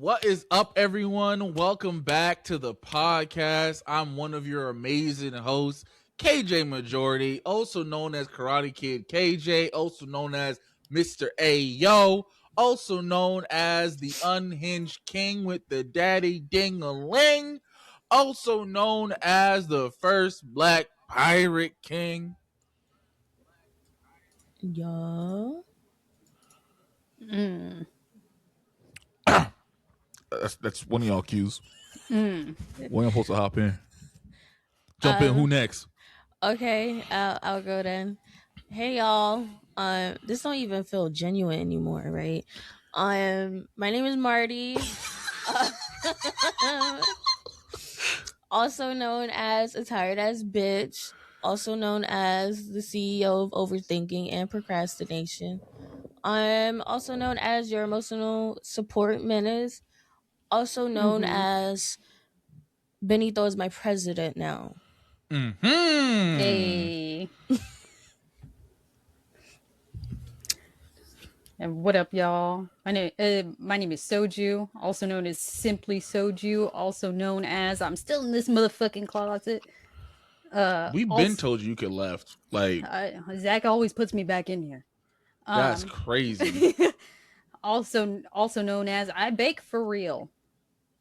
What is up, everyone? Welcome back to the podcast. I'm one of your amazing hosts, KJ Majority, also known as Karate Kid KJ, also known as Mr. Ayo, also known as the Unhinged King with the Daddy Ding-a-ling, also known as the first Black Pirate King. Yeah. That's one of y'all cues. When I'm supposed to hop in. Jump in. Who next? Okay, I'll go then. Hey y'all. This don't even feel genuine anymore, right? My name is Marty. Also known as a tired ass bitch. Also known as the CEO of overthinking and procrastination. I'm also known as your emotional support menace. Also known as Benito is my president now. Hey. And what up, y'all? My name is Soju, also known as Simply Soju, also known as I'm still in this motherfucking closet. We've been told you could left. Like Zach always puts me back in here. That's crazy. Also known as I bake for real.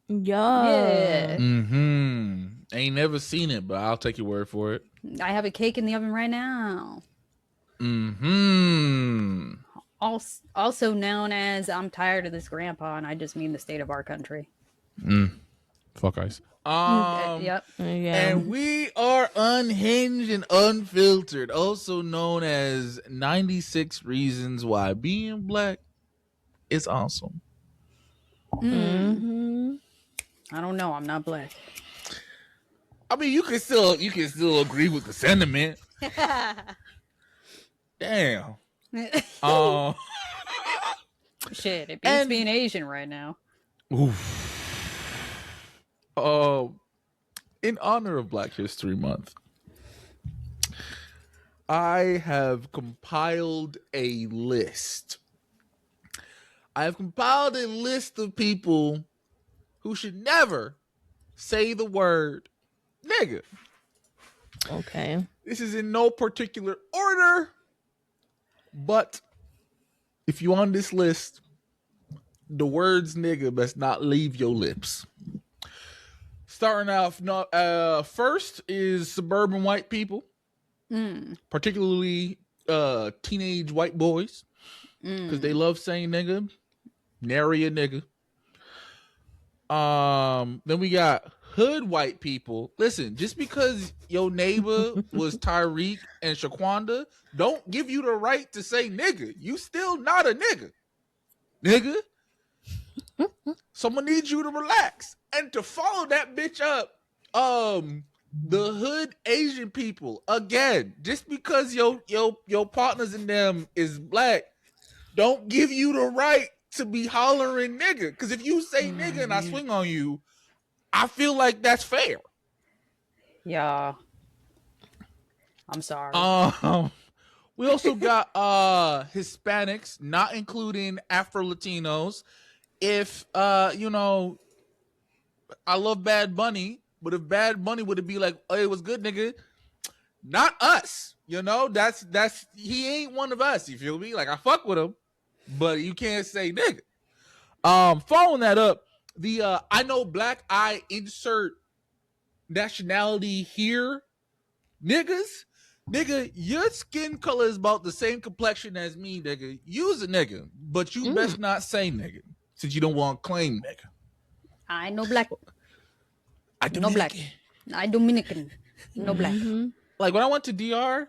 Yeah. Ain't never seen it, but I'll take your word for it. I have a cake in the oven right now. Also known as I'm tired of this grandpa, and I just mean the state of our country. Fuck ice. Yep. And we are Unhinged and Unfiltered, also known as 96 Reasons Why Being Black is Awesome. I don't know. I'm not black. I mean, you can still agree with the sentiment. Damn. Shit, it beats being Asian right now. Oof. In honor of Black History Month, I have compiled a list. I have compiled a list of people who should never say the word nigga. Okay. This is in no particular order, but if you're on this list, the words nigga best not leave your lips. Starting off, first is suburban white people, particularly teenage white boys, because they love saying nigga, nary a nigga. Then we got hood white people. Listen, just because your neighbor was Tyreek and Shaquanda, don't give you the right to say nigga. You still not a nigga. Nigga. Someone needs you to relax. And to follow that bitch up, the hood Asian people, again, just because your partners in them is black, don't give you the right to be hollering nigga. Because if you say nigga and I swing on you, I feel like that's fair. Yeah. I'm sorry. We also got Hispanics, not including Afro-Latinos. If I love Bad Bunny, but if Bad Bunny would be like, hey, it was good, nigga, not us. That's he ain't one of us, you feel me? Like, I fuck with him, but you can't say nigga. Following that up, the I know black, I insert nationality here, niggas. Nigga, your skin color is about the same complexion as me, nigga. You's a nigga, but you best not say nigga, since you don't want to claim nigga. I know black. No black. I Dominican. No black. Like, when I went to DR,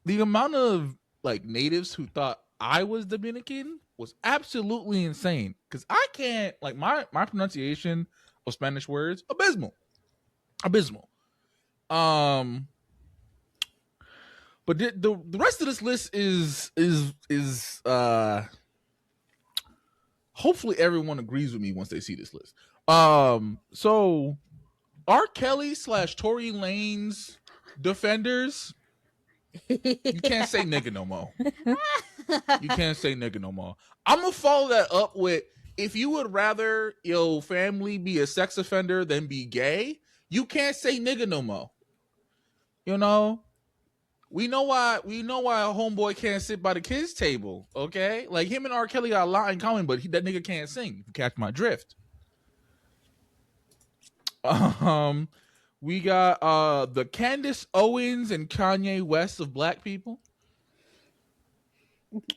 the amount of like natives who thought I was Dominican was absolutely insane. Because I can't, like, my pronunciation of Spanish words, abysmal. But the rest of this list is hopefully everyone agrees with me once they see this list. So R. Kelly / Tory Lanez defenders, you can't say nigga no more. You can't say nigga no more. I'm gonna follow that up with, if you would rather your family be a sex offender than be gay, you can't say nigga no more. You know, we know why a homeboy can't sit by the kids' table. Okay, like him and R. Kelly got a lot in common, but that nigga can't sing. If you catch my drift. We got the Candace Owens and Kanye West of black people.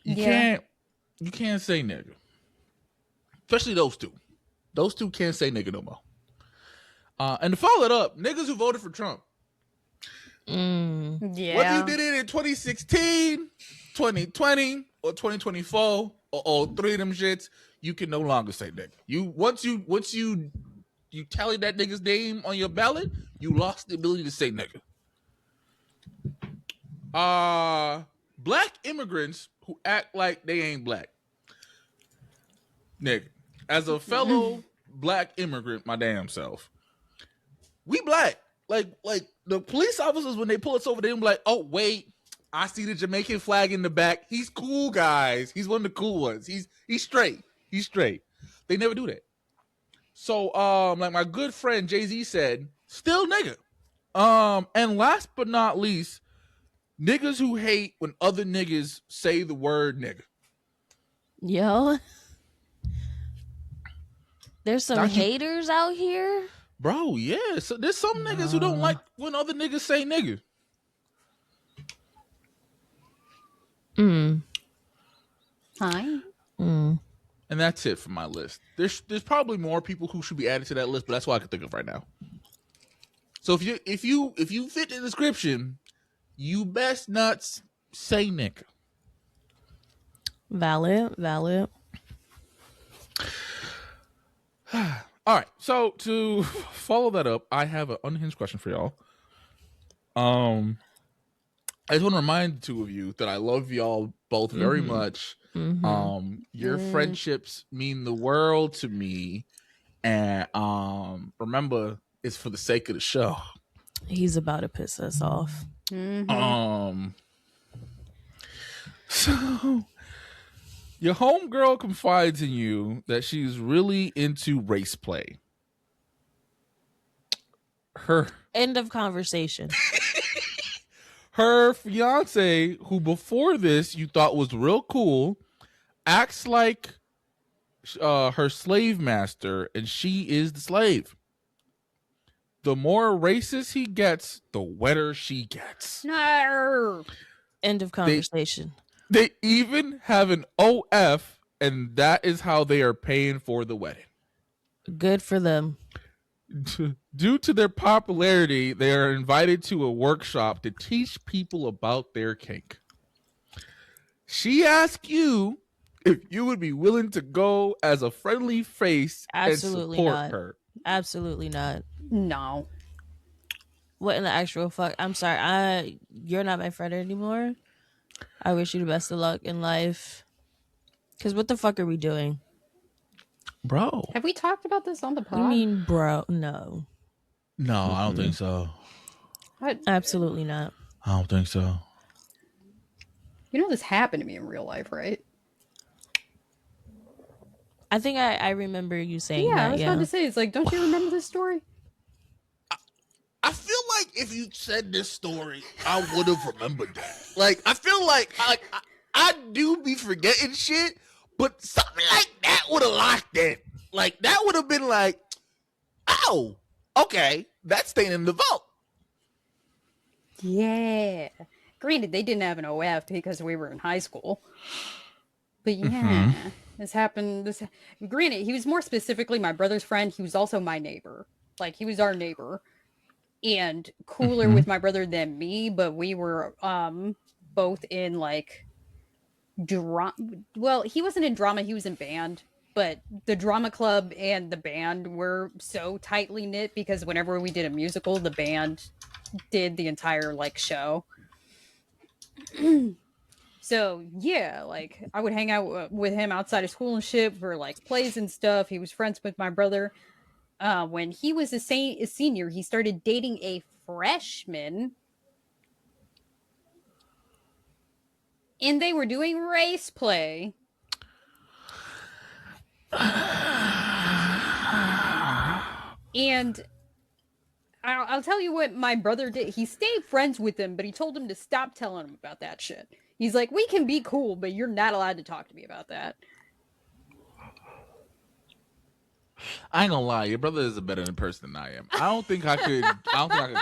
You can't say nigga. Especially those two. Those two can't say nigga no more. And to follow it up, niggas who voted for Trump. Yeah. Whether you did it in 2016, 2020, or 2024, or all three of them shits, you can no longer say nigga. Once you tally that nigga's name on your ballot, you lost the ability to say nigga. Black immigrants who act like they ain't black. Nigga, as a fellow black immigrant, my damn self, we black. Like the police officers, when they pull us over, they be like, oh, wait, I see the Jamaican flag in the back. He's cool, guys. He's one of the cool ones. He's straight. He's straight. They never do that. So, like my good friend Jay-Z said, still nigga. And last but not least, niggas who hate when other niggas say the word nigga. Yo. There's some haters out here. Bro, yeah. So there's some niggas who don't like when other niggas say nigga. Hi. And that's it for my list. There's probably more people who should be added to that list, but that's what I can think of right now. So if you fit the description, you best not say nigga. Valid. All right. So to follow that up, I have an unhinged question for y'all. I just want to remind the two of you that I love y'all both very much. Your friendships mean the world to me, and remember, it's for the sake of the show. He's about to piss us off. So your homegirl confides in you that she's really into race play. End of conversation. Her fiance, who before this you thought was real cool, acts like her slave master, and she is the slave. The more racist he gets, the wetter she gets. No. End of conversation. They even have an OF, and that is how they are paying for the wedding. Good for them. Due to their popularity, they are invited to a workshop to teach people about their kink. She asked you if you would be willing to go as a friendly face Absolutely and support not. her. Absolutely not. No. What in the actual fuck? I'm sorry. You're not my friend anymore. I wish you the best of luck in life. Because what the fuck are we doing? Bro. Have we talked about this on the pod? You mean bro? No. No, I don't think so. What? Absolutely not. I don't think so. You know this happened to me in real life, right? I think I remember you saying that. Yeah, I was about to say, it's like, don't you remember this story? I feel like if you said this story, I would have remembered that. Like, I feel like I do be forgetting shit, but something like that would have locked in. Like, that would have been like, oh, okay, that's staying in the vault. Yeah. Granted, they didn't have an OF because we were in high school. But yeah, this happened. Granted, he was more specifically my brother's friend. He was also my neighbor. Like, he was our neighbor. And cooler with my brother than me, but we were both in like drama. Well, he wasn't in drama, he was in band, but the drama club and the band were so tightly knit because whenever we did a musical, the band did the entire like show. So yeah, like I would hang out with him outside of school and shit for like plays and stuff. He was friends with my brother. When he was a senior, he started dating a freshman. And they were doing race play. And I'll tell you what my brother did. He stayed friends with him, but he told him to stop telling him about that shit. He's like, we can be cool, but you're not allowed to talk to me about that. I ain't gonna lie, your brother is a better person than I am. I don't think I could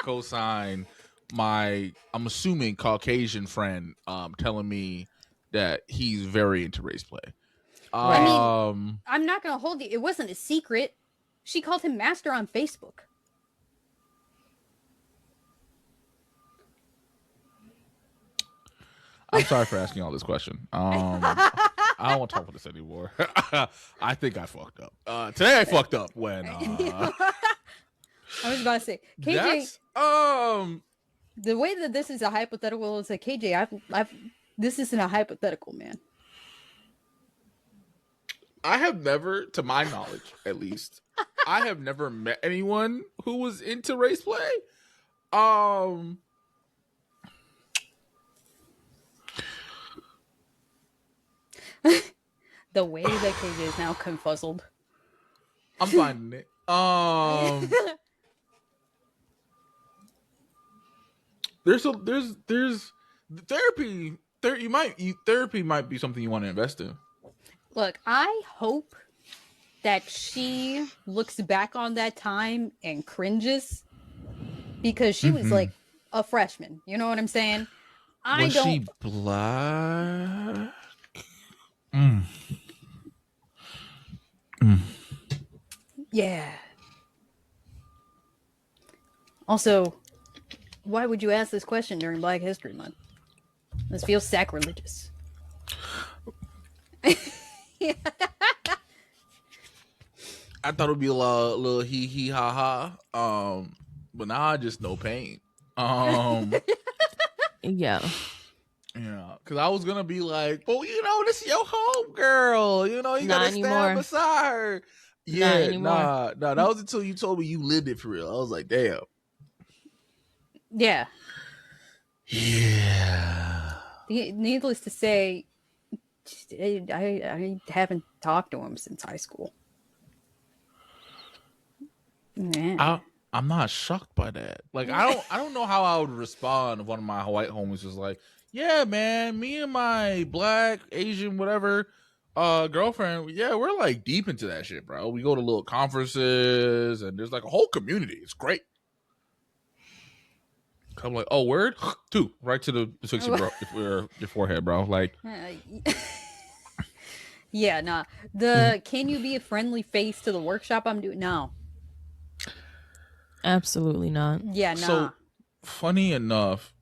co-sign my, I'm assuming, Caucasian friend telling me that he's very into race play. I mean, I'm not gonna hold you. It wasn't a secret. She called him master on Facebook. I'm sorry for asking all this question. I don't want to talk about this anymore. I think I fucked up. Today I fucked up when I was about to say, KJ. The way that this is a hypothetical is like, KJ, this isn't a hypothetical, man. I have never, to my knowledge at least, I have never met anyone who was into race play. The way that KJ is now confuzzled. I'm finding it. There's therapy. Therapy might be something you want to invest in. Look, I hope that she looks back on that time and cringes because she was like a freshman. You know what I'm saying? Was she black? Yeah. Also, why would you ask this question during Black History Month? This feels sacrilegious. I thought it would be a little hee hee ha ha. But now I just know pain. Yeah. Yeah, because I was gonna be like, well, this is your home girl. You Not gotta anymore. stand beside her. Yeah, Not anymore. nah. That was until you told me you lived it for real. I was like, damn. Yeah. Yeah. Needless to say, I haven't talked to him since high school. Yeah. I'm not shocked by that. Like, I don't know how I would respond if one of my white homies was like, yeah, man, me and my black, Asian, whatever, girlfriend, yeah, we're like deep into that shit, bro. We go to little conferences and there's like a whole community. It's great. I'm like, oh, word? Two, right to the sexy bro, your forehead, bro. Like, yeah, nah. Can you be a friendly face to the workshop I'm doing? No. Absolutely not. Yeah, nah. So, funny enough,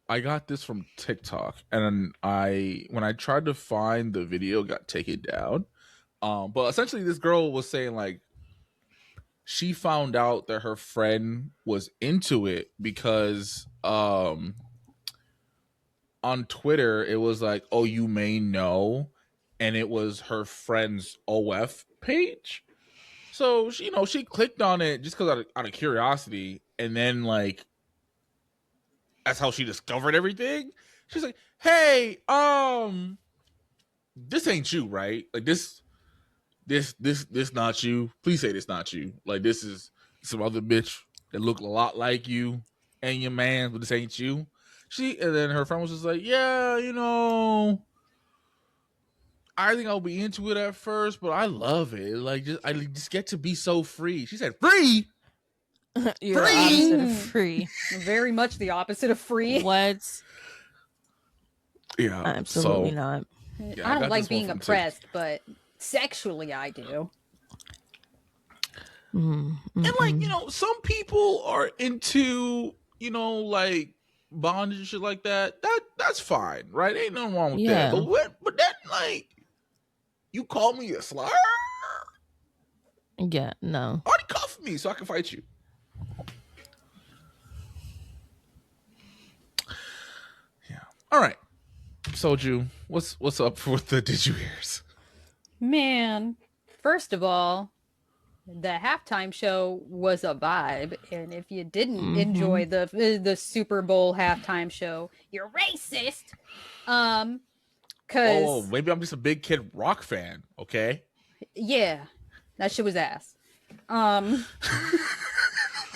I got this from TikTok, and when I tried to find the video, got taken down. But essentially, this girl was saying like she found out that her friend was into it because on Twitter it was like, oh, you may know, and it was her friend's OF page. So she clicked on it just because out of curiosity, and then like that's how she discovered everything. She's like, "Hey, this ain't you, right? Like this not you. Please say this not you. Like this is some other bitch that look a lot like you and your man, but this ain't you." And then her friend was just like, "Yeah, I think I'll be into it at first, but I love it. Like, I just get to be so free." She said, "Free." You're opposite of free. Very much the opposite of free. What? Yeah, absolutely not. Yeah, I don't like being oppressed, but sexually I do. And like, some people are into, like bondage and shit like that. That's fine, right? Ain't nothing wrong with that. But then like, you call me a slur? Yeah, no. Already cuff me so I can fight you. Yeah. All right. Soju, what's up with the Did You Hears? Man, first of all, the halftime show was a vibe, and if you didn't enjoy the Super Bowl halftime show, you're racist. Cause maybe I'm just a big Kid Rock fan. Okay. Yeah, that shit was ass. Um,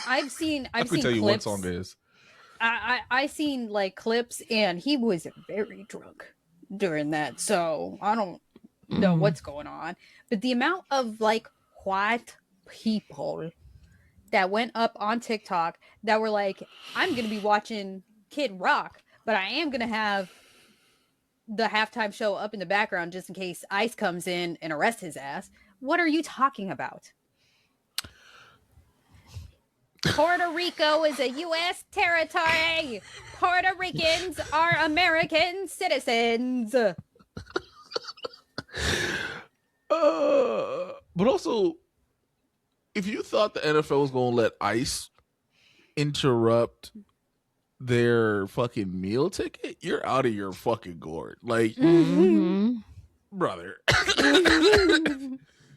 I've seen I can tell you what clips. song it is. I seen like clips, and he was very drunk during that. So I don't know what's going on. But the amount of like white people that went up on TikTok that were like, I'm gonna be watching Kid Rock, but I am gonna have the halftime show up in the background just in case ICE comes in and arrests his ass. What are you talking about? Puerto Rico is a U.S. territory. Puerto Ricans are American citizens. But also, if you thought the NFL was gonna let ICE interrupt their fucking meal ticket, you're out of your fucking gourd. Like, brother,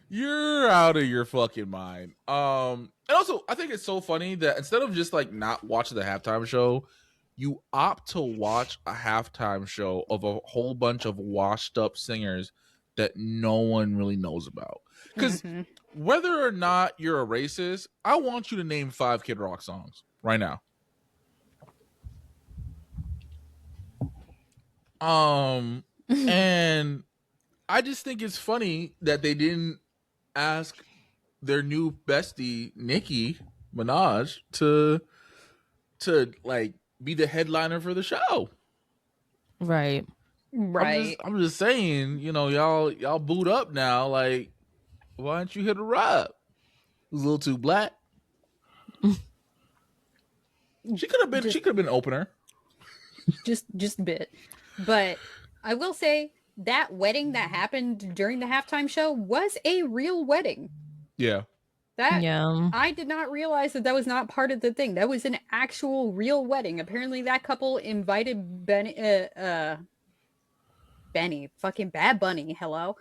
you're out of your fucking mind. And also, I think it's so funny that instead of just like not watching the halftime show, you opt to watch a halftime show of a whole bunch of washed up singers that no one really knows about. Because whether or not you're a racist, I want you to name 5 Kid Rock songs right now. And I just think it's funny that they didn't ask their new bestie Nicki Minaj to like be the headliner for the show. Right. I'm just saying, you know, y'all boot up now. Like, why don't you hit her up? It was a little too black. She could have been an opener. Just a bit. But I will say that wedding that happened during the halftime show was a real wedding. Yeah. I did not realize that was not part of the thing. That was an actual real wedding. Apparently that couple invited Benny, fucking Bad Bunny, hello.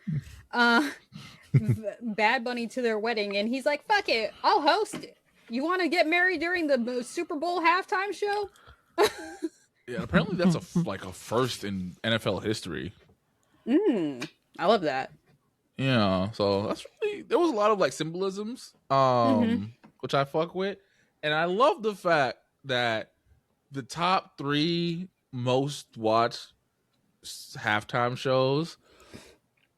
Bad Bunny to their wedding, and he's like, fuck it, I'll host it. You want to get married during the Super Bowl halftime show? Yeah, apparently that's a first in NFL history. I love that. Yeah, so that's really, there was a lot of like symbolisms, which I fuck with, and I love the fact that the top 3 most watched halftime shows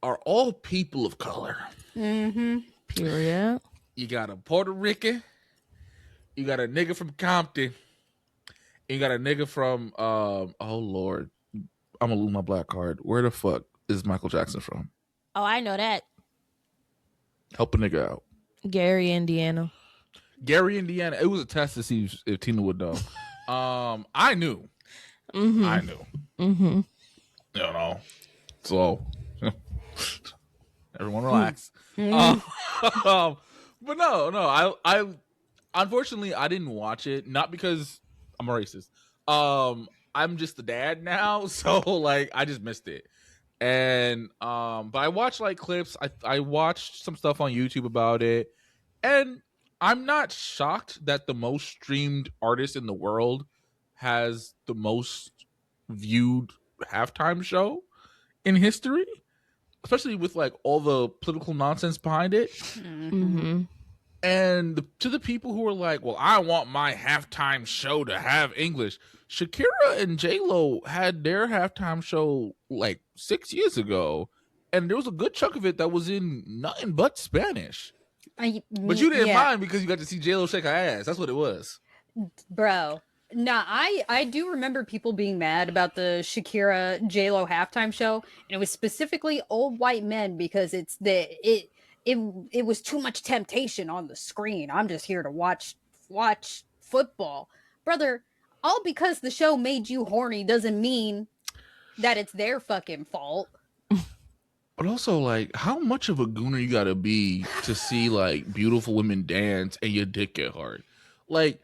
are all people of color. Period. You got a Puerto Rican, you got a nigga from Compton, and you got a nigga from oh Lord, I'm gonna lose my black card. Where the fuck is Michael Jackson from? Oh, I know that. Help a nigga out. Gary, Indiana. Gary, Indiana. It was a test to see if Tina would know. I knew. I knew. You know. So everyone relax. But no. I unfortunately I didn't watch it. Not because I'm a racist. I'm just the dad now, so like I just missed it. And but I watched like clips. I watched some stuff on YouTube about it, and I'm not shocked that the most streamed artist in the world has the most viewed halftime show in history, especially with like all the political nonsense behind it. And to the people who are like, well, I want my halftime show to have English. Shakira and J-Lo had their halftime show like 6 years ago, and there was a good chunk of it that was in nothing but Spanish. But you didn't mind because you got to see J-Lo shake her ass. That's what it was. Bro. Nah, I do remember people being mad about the Shakira J-Lo halftime show, and it was specifically old white men because it was too much temptation on the screen. I'm just here to watch football. Brother, all because the show made you horny doesn't mean that it's their fucking fault. But also, like, how much of a gooner you gotta be to see like beautiful women dance and your dick get hard? Like,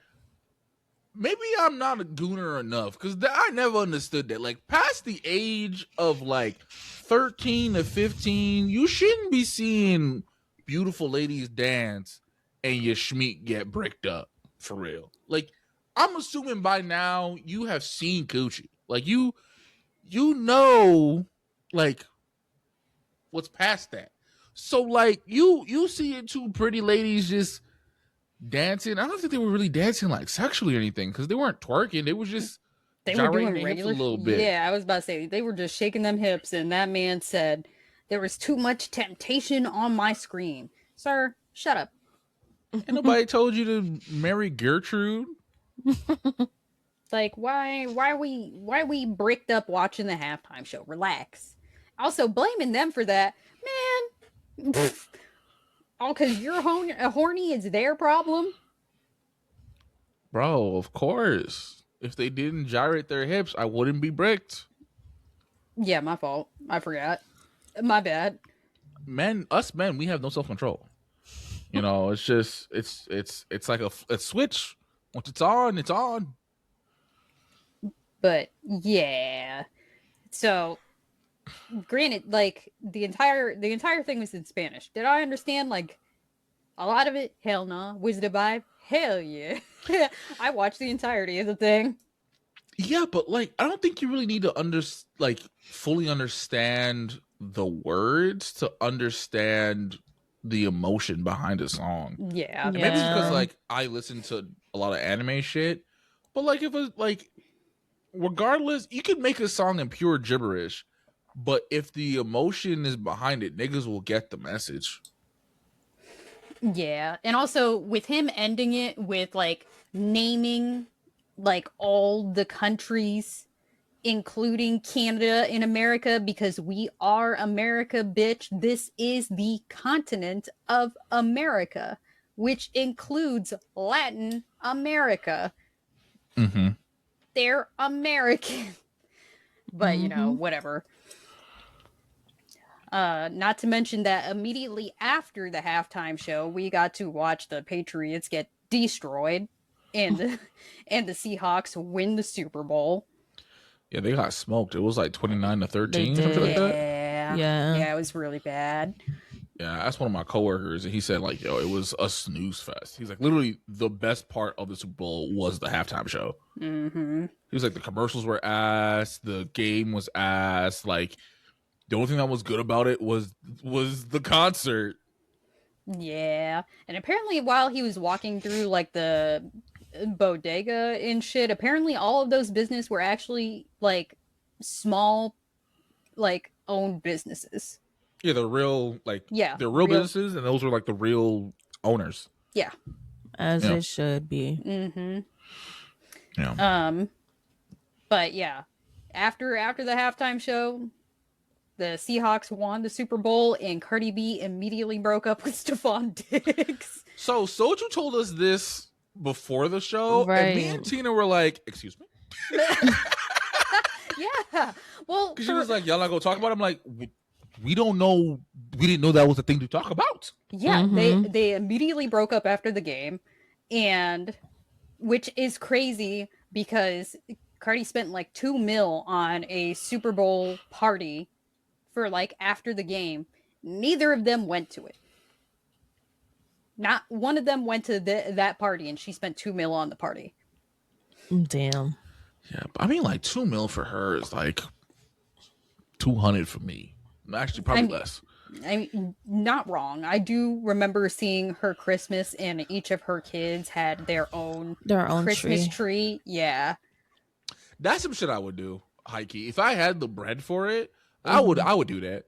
maybe I'm not a gooner enough because I never understood that. Like, past the age of like 13 to 15, you shouldn't be seeing beautiful ladies dance and your schmeat get bricked up for real. Like, I'm assuming by now you have seen coochie. Like, you know, like, what's past that. So like you see two pretty ladies just dancing. I don't think they were really dancing like sexually or anything because they weren't twerking. They was just They were gyrating doing their hips a regular. little bit. Yeah, I was about to say they were just shaking them hips, and that man said there was too much temptation on my screen. Sir, shut up. And nobody told you to marry Gertrude. Like, why we bricked up watching the halftime show? Relax. Also, blaming them for that, man. All because you're horny is their problem. Bro, of course. If they didn't gyrate their hips, I wouldn't be bricked. Yeah, my fault. I forgot. My bad. Us men, we have no self-control. You know, it's just it's like a switch. Once it's on, it's on. But yeah. So granted, like the entire thing was in Spanish. Did I understand like a lot of it? Hell no. Was it a vibe? Hell yeah. I watched the entirety of the thing. Yeah, but like I don't think you really need to fully understand the words to understand the emotion behind a song. Yeah. And maybe it's because Yeah. like I listen to a lot of anime shit. But like if it's like regardless, you could make a song in pure gibberish, but if the emotion is behind it, niggas will get the message. Yeah. And also with him ending it with like naming like all the countries, including Canada and America, because we are America, bitch. This is the continent of America, which includes Latin America. Mm-hmm. They're American. But, you know, whatever. Not to mention that immediately after the halftime show, we got to watch the Patriots get destroyed and the Seahawks win the Super Bowl. Yeah, they got smoked. It was like 29-13, They something like did. that. Yeah, it was really bad. Yeah, that's one of my coworkers, and he said like, "Yo, it was a snooze fest." He's like, literally, the best part of the Super Bowl was the halftime show. Mm-hmm. He was like, the commercials were ass, the game was ass. Like, the only thing that was good about it was the concert. Yeah, and apparently while he was walking through like the bodega and shit, apparently all of those business were actually like small, like owned businesses. Yeah, they're real, they're real businesses, and those were like the real owners. Yeah, as it should be. Mm-hmm. Yeah. But yeah, after the halftime show, the Seahawks won the Super Bowl, and Cardi B immediately broke up with Stefan Diggs. So you told us this before the show, Right. and me and Tina were like, "Excuse me." Yeah, well, Because she was like, "Y'all not gonna talk about it?" I'm like, we don't know. We didn't know that was a thing to talk about. yeah, they immediately broke up after the game, and which is crazy because Cardi spent like $2 million on a Super Bowl party for like after the game. Neither of them went to it. Not one of them went to that party, and she spent $2 million on the party. Damn. Yeah, but I mean, like $2 million for her is like 200 for me. Actually, probably less. I mean, not wrong. I do remember seeing her Christmas, and each of her kids had their own Christmas tree. Yeah, that's some shit I would do. Hikey, if I had the bread for it, I would do that.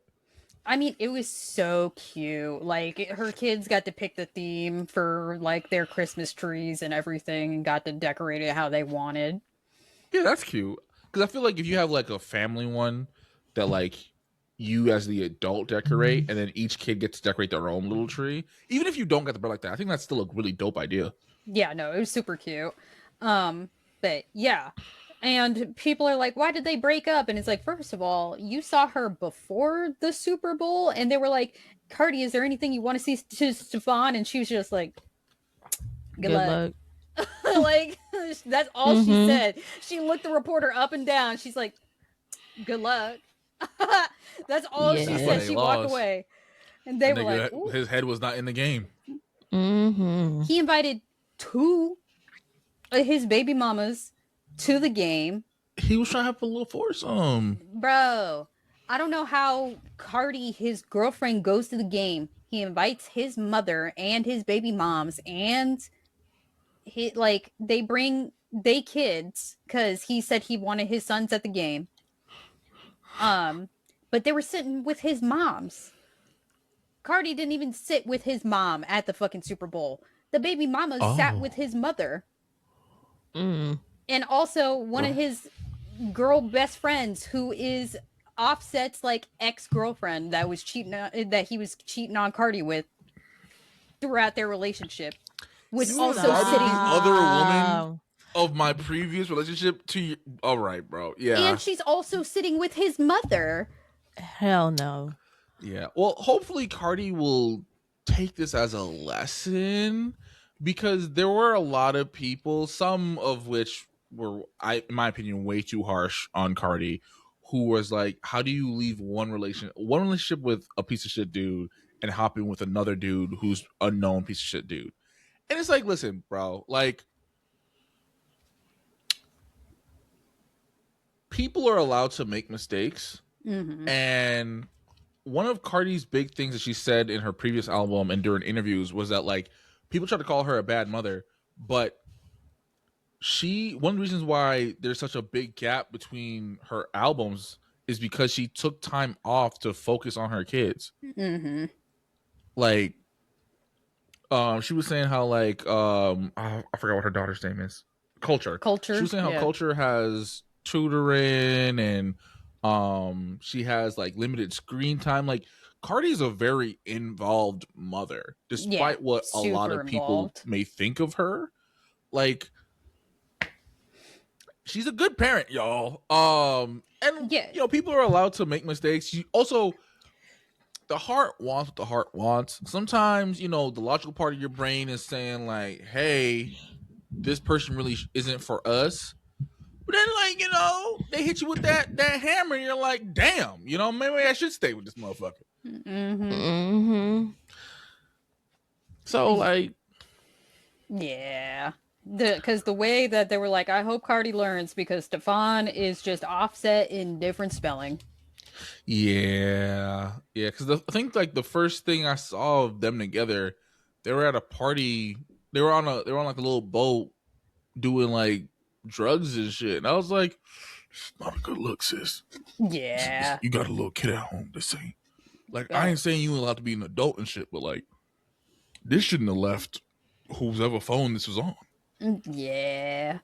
I mean, it was so cute. Like her kids got to pick the theme for like their Christmas trees and everything, and got to decorate it how they wanted. Yeah, that's cute. Because I feel like if you have like a family one that like you as the adult decorate, and then each kid gets to decorate their own little tree, even if you don't get the bread like that, I think that's still a really dope idea. Yeah, no, it was super cute. But yeah. And people are like, why did they break up? And it's like, first of all, you saw her before the Super Bowl, and they were like, Cardi, is there anything you want to see to Stefan? And she was just like, good luck. Like, that's all she said. She looked the reporter up and down. She's like, good luck. That's all she said. She walked away. And they were like, ooh. His head was not in the game. He invited 2 of his baby mamas to the game. He was trying to have a little foursome. Bro, I don't know how Cardi, his girlfriend, goes to the game. He invites his mother and his baby moms, and they bring they kids because he said he wanted his sons at the game. But they were sitting with his moms. Cardi didn't even sit with his mom at the fucking Super Bowl. The baby mama sat with his mother. Mm. And also one of his girl best friends, who is Offset's like ex-girlfriend that he was cheating on Cardi with throughout their relationship, was You also invited sitting. the other woman of my previous relationship to you. All right, bro. Yeah. And she's also sitting with his mother. Hell no. Yeah. Well, hopefully Cardi will take this as a lesson, because there were a lot of people, some of which were, in my opinion, way too harsh on Cardi, who was like, how do you leave one relationship with a piece of shit dude and hop in with another dude who's a known piece of shit dude? And it's like, listen, bro, like, people are allowed to make mistakes. Mm-hmm. And one of Cardi's big things that she said in her previous album and during interviews was that, like, people try to call her a bad mother, but one of the reasons why there's such a big gap between her albums is because she took time off to focus on her kids. Mm-hmm. Like, she was saying how, like, I forgot what her daughter's name is. Culture. She was saying how Culture has tutoring and she has like limited screen time. Like, Cardi's a very involved mother, despite what a lot of people may think of her. Like, she's a good parent, y'all. And you know, people are allowed to make mistakes. The heart wants what the heart wants. Sometimes, you know, the logical part of your brain is saying like, hey, this person really isn't for us. But then, like, you know, they hit you with that hammer and you're like, damn, you know, maybe I should stay with this motherfucker. Mm-hmm. Mm-hmm. So, like, yeah. Because the way that they were like, I hope Cardi learns, because Stefan is just Offset in different spelling. Yeah. Because I think like the first thing I saw of them together, they were at a party. They were on like a little boat doing like drugs and shit. And I was like, it's not a good look, sis. Yeah. You got a little kid at home. This ain't like, I ain't saying you allowed to be an adult and shit, but like, this shouldn't have left whoever phone this was on. Yeah.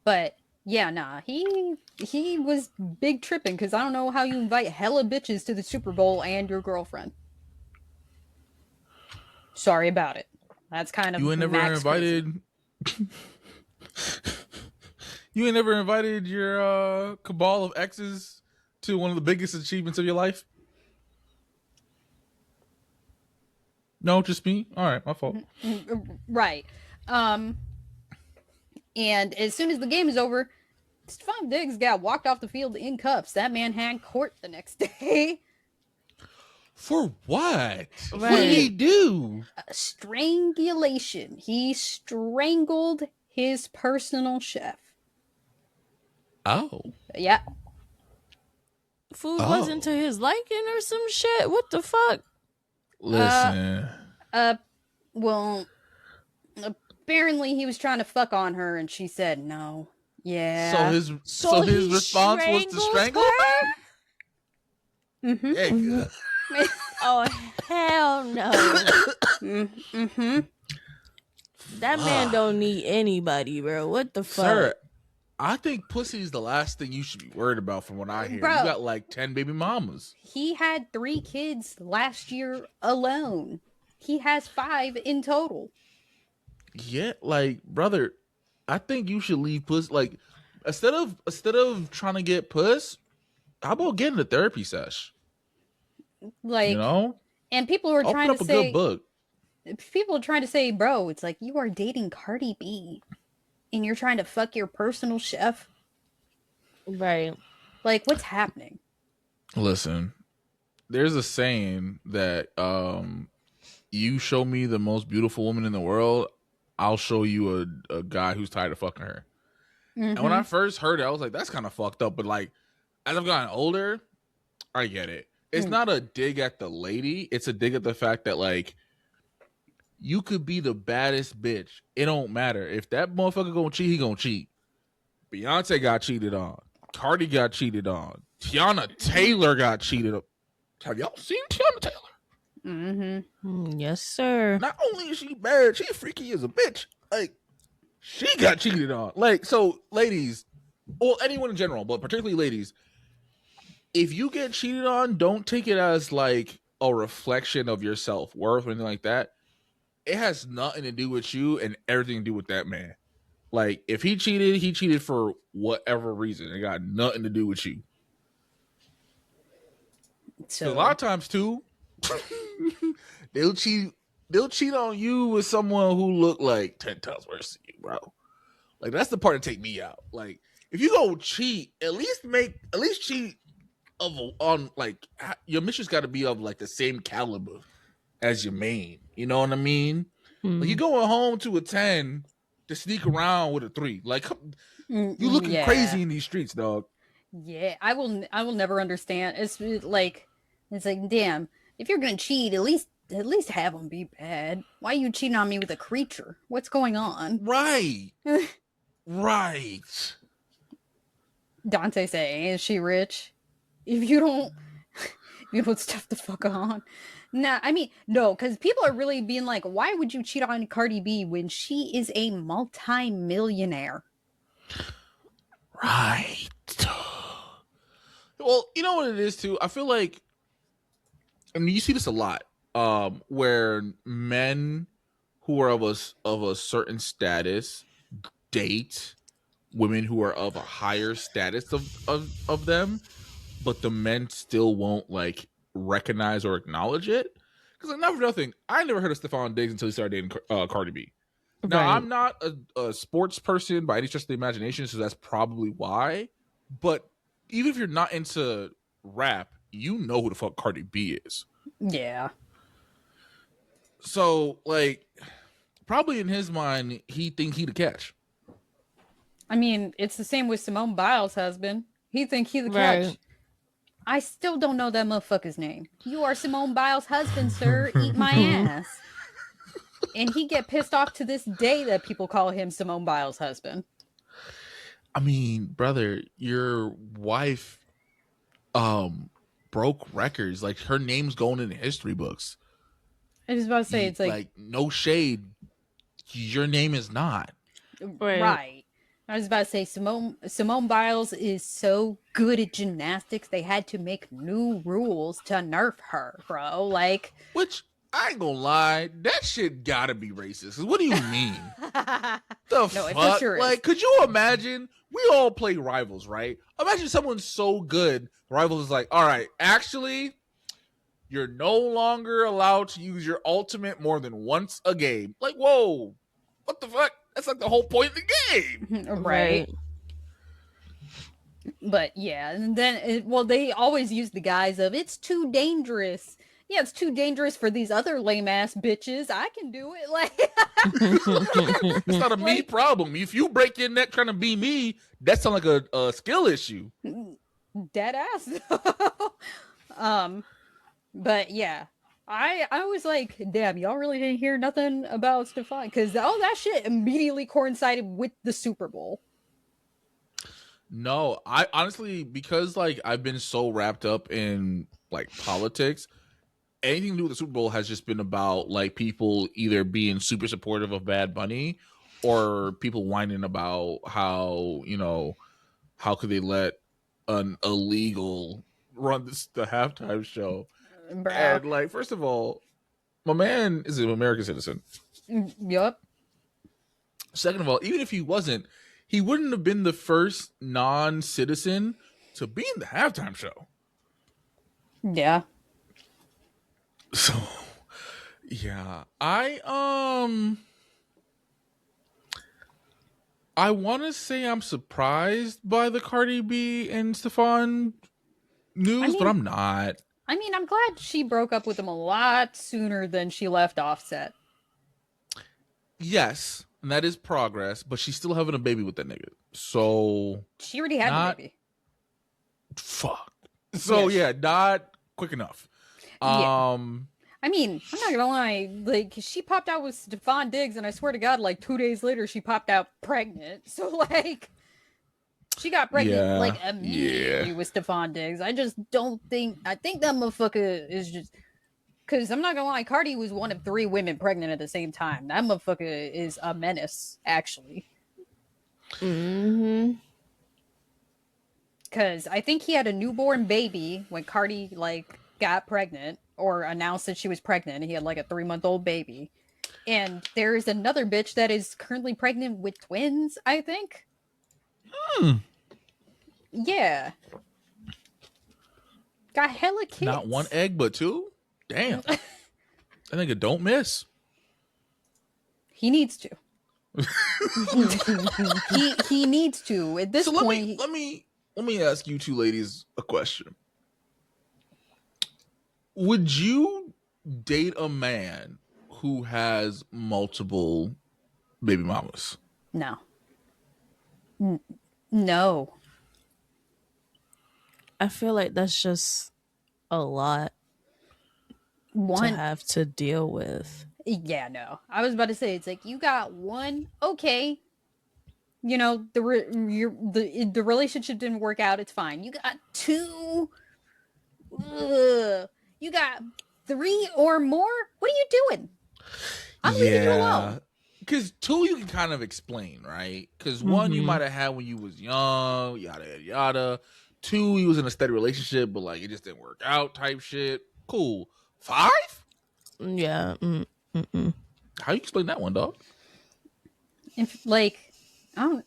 But yeah, nah, he was big tripping, because I don't know how you invite hella bitches to the Super Bowl and your girlfriend. Sorry about it. That's kind of You ain't never invited. You ain't never invited your cabal of exes to one of the biggest achievements of your life? No, just me? All right, my fault. Right. And as soon as the game is over, Stefan Diggs got walked off the field in cuffs. That man had court the next day. For what? What did he do? Strangulation. He strangled his personal chef. Oh. Yeah. Food wasn't to his liking or some shit. What the fuck? Listen. Well, apparently he was trying to fuck on her and she said no. Yeah. So his response was to strangle her? Mm-hmm. Yeah. Oh, hell no. Mm-hmm. That man don't need anybody, bro. What the fuck? Sir, I think pussy is the last thing you should be worried about from what I hear. Bro, you got like 10 baby mamas. He had 3 kids last year alone. He has 5 in total. Yeah, like, brother, I think you should leave puss. Like, instead of trying to get puss, how about getting a therapy sesh? Like, you know? And people are trying to say, good book. People are trying to say, bro, it's like you are dating Cardi B and you're trying to fuck your personal chef. Right. Like, what's happening? Listen, there's a saying that you show me the most beautiful woman in the world, I'll show you a guy who's tired of fucking her. Mm-hmm. And when I first heard it, I was like, that's kind of fucked up. But like, as I've gotten older, I get it. It's not a dig at the lady. It's a dig at the fact that, like, you could be the baddest bitch. It don't matter. If that motherfucker gonna cheat, he gonna cheat. Beyonce got cheated on. Cardi got cheated on. Tiana Taylor got cheated on. Have y'all seen Tiana Taylor? Mm-hmm. Yes, sir. Not only is she bad, she freaky as a bitch. Like, she got cheated on. Like, so ladies, or anyone in general, but particularly ladies, if you get cheated on, don't take it as like a reflection of your self-worth or anything like that. It has nothing to do with you and everything to do with that man. Like, if he cheated for whatever reason. It got nothing to do with you. So a lot of times too, they'll cheat on you with someone who look like 10 times worse than you, bro. Like, that's the part that take me out. Like, if you go cheat, at least cheat on like, your mission's got to be of like the same caliber as your main. You know what I mean? Like, you going home to a 10 to sneak around with a 3. Like, you looking crazy in these streets, dog. Yeah, I will never understand. It's like, damn, if you're gonna cheat, at least have them be bad. Why are you cheating on me with a creature? What's going on? Right. Right. Dante saying, is she rich? If you don't stuff the fuck on. Nah, I mean, no, because people are really being like, why would you cheat on Cardi B when she is a multi-millionaire? Right. Well, you know what it is too? I feel like, I mean, you see this a lot, where men who are of a certain status date women who are of a higher status of them, but the men still won't like recognize or acknowledge it. Because, like, not for nothing, I never heard of Stefan Diggs until he started dating Cardi B. Now, Right. I'm not a sports person by any stretch of the imagination, so that's probably why. But even if you're not into rap, you know who the fuck Cardi B is. Yeah. So, like, probably in his mind, he think he the catch. I mean, it's the same with Simone Biles' husband. He think he the catch. Right. I still don't know that motherfucker's name. You are Simone Biles' husband, sir. Eat my ass. And he get pissed off to this day that people call him Simone Biles' husband. I mean, brother, your wife broke records. Like, her name's going in the history books. I was about to say, it's like no shade. Your name is not. right. I was about to say, Simone Biles is so good at gymnastics, they had to make new rules to nerf her, bro. Like, which, I ain't gonna lie, that shit gotta be racist. 'Cause what do you mean? No, fuck? it for sure is. Like, could you imagine? We all play Rivals, right? Imagine someone's so good, Rivals is like, all right, actually, you're no longer allowed to use your ultimate more than once a game. Like, whoa, what the fuck? That's like the whole point of the game. Right. But yeah, and then, they always use the guise of, it's too dangerous. Yeah, it's too dangerous for these other lame ass bitches. I can do it. Like, it's not a me problem. If you break your neck trying to be me, that sounds like a skill issue. Dead ass. But yeah, I was like, damn, y'all really didn't hear nothing about Stefan, because all that shit immediately coincided with the Super Bowl. No, I honestly, because like I've been so wrapped up in like politics, anything to do with the Super Bowl has just been about like people either being super supportive of Bad Bunny or people whining about how, you know, how could they let an illegal run the halftime show. Bro. And like, first of all, my man is an American citizen. Yup. Second of all, even if he wasn't, he wouldn't have been the first non-citizen to be in the halftime show. Yeah. So, yeah, I want to say I'm surprised by the Cardi B and Stefan news, but I'm not. I mean, I'm glad she broke up with him a lot sooner than she left Offset. Yes, and that is progress, but she's still having a baby with that nigga. So she already had the baby. Fuck. So Yes. yeah, not quick enough. Yeah. I mean, I'm not gonna lie. Like, she popped out with Stefan Diggs, and I swear to God, like 2 days later, she popped out pregnant. So like, she got pregnant like yeah. immediately with Stefan Diggs. I just don't think. I think that motherfucker is just. Because I'm not gonna lie, Cardi was one of 3 women pregnant at the same time. That motherfucker is a menace, actually. Mm-hmm. Because I think he had a newborn baby when Cardi like got pregnant or announced that she was pregnant. He had like a 3-month-old baby. And there is another bitch that is currently pregnant with twins, I think. Yeah. Got hella kids. Not 1 egg, but 2? Damn. That nigga don't miss. He needs to. he needs to. At this So point, let me ask you two ladies a question. Would you date a man who has multiple baby mamas? no. No. I feel like that's just a lot to have to deal with. Yeah, no. I was about to say, it's like, you got 1, okay. You know, the relationship didn't work out, it's fine. You got 2, ugh. You got 3 or more? What are you doing? I'm leaving you alone. Because 2 you can kind of explain, right? Because 1 you might have had when you was young, yada yada yada. 2 you was in a steady relationship, but like it just didn't work out, type shit. Cool. 5? Yeah. How you explain that one, dog? If, like, I don't.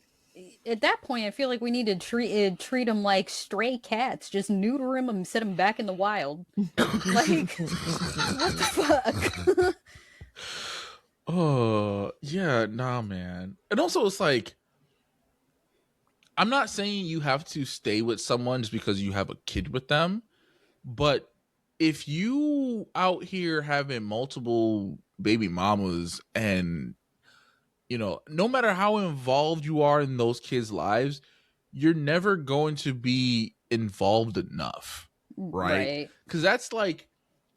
At that point, I feel like we need to treat them like stray cats. Just neuter them and set them back in the wild. Like, what the fuck? Yeah, nah, man. And also, it's like, I'm not saying you have to stay with someone just because you have a kid with them, but if you out here having multiple baby mamas and, you know, no matter how involved you are in those kids' lives, you're never going to be involved enough, right? Because that's like,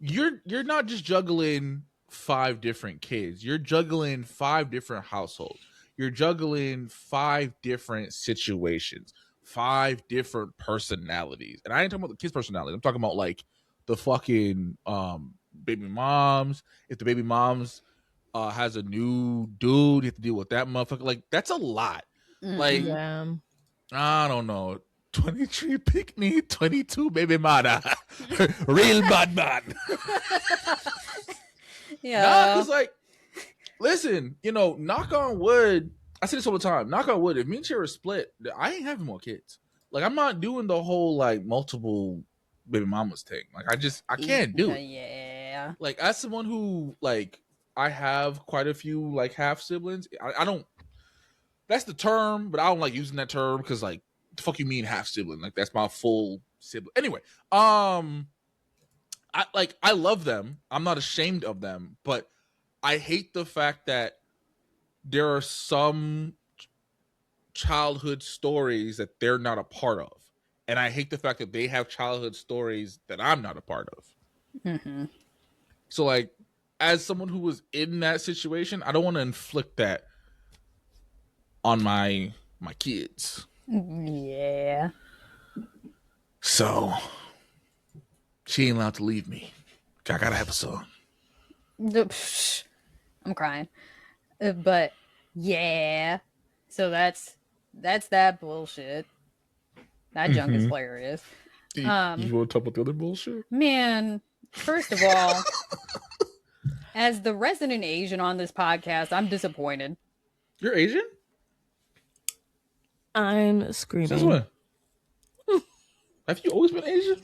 you're not just juggling 5 different kids, you're juggling 5 different households, you're juggling 5 different situations, 5 different personalities. And I ain't talking about the kids' personalities, I'm talking about like the fucking baby moms. If the baby moms has a new dude, you have to deal with that motherfucker. Like, that's a lot. Like, Yeah. I don't know. 23 pick me, 22 baby mother. Real bad man. Yeah. Nah, because like, listen, you know, knock on wood. I say this all the time. Knock on wood. If me and Cher are split, I ain't having more kids. Like, I'm not doing the whole like multiple baby mamas thing. Like, I can't do it. Yeah. Like, as someone who like, I have quite a few like half siblings. I don't. That's the term, but I don't like using that term because like, the fuck you mean half sibling? Like, that's my full sibling. Anyway, I love them. I'm not ashamed of them, but I hate the fact that there are some childhood stories that they're not a part of, and I hate the fact that they have childhood stories that I'm not a part of. So like, as someone who was in that situation, I don't want to inflict that on my kids. Yeah. So she ain't allowed to leave me. I gotta have a son. I'm crying. But yeah. So that's that bullshit. That junk is hilarious. You want to talk about the other bullshit? Man, first of all, as the resident Asian on this podcast, I'm disappointed. You're Asian? I'm screaming. Since when? Have you always been Asian?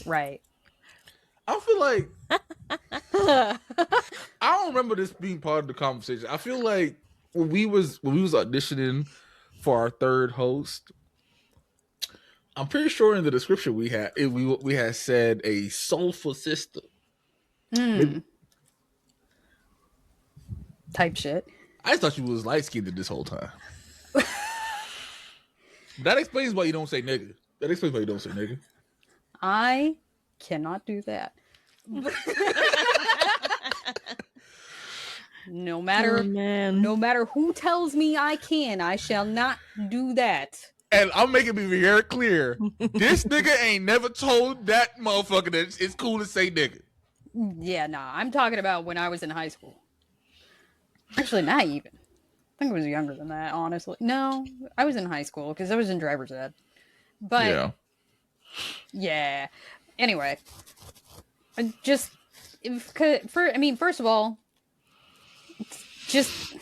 Right. I feel like I don't remember this being part of the conversation. I feel like when we was auditioning for our third host, I'm pretty sure in the description we had said a soulful sister. Type shit. I just thought you was light skinned this whole time. That explains why you don't say nigga. I cannot do that. No matter who tells me I can, I shall not do that. And I'm making it very clear. This nigga ain't never told that motherfucker that it's cool to say nigga. Yeah, nah. I'm talking about when I was in high school. Actually, not even. I think I was younger than that, honestly. No, I was in high school because I was in driver's ed. But yeah. Anyway, just first of all, just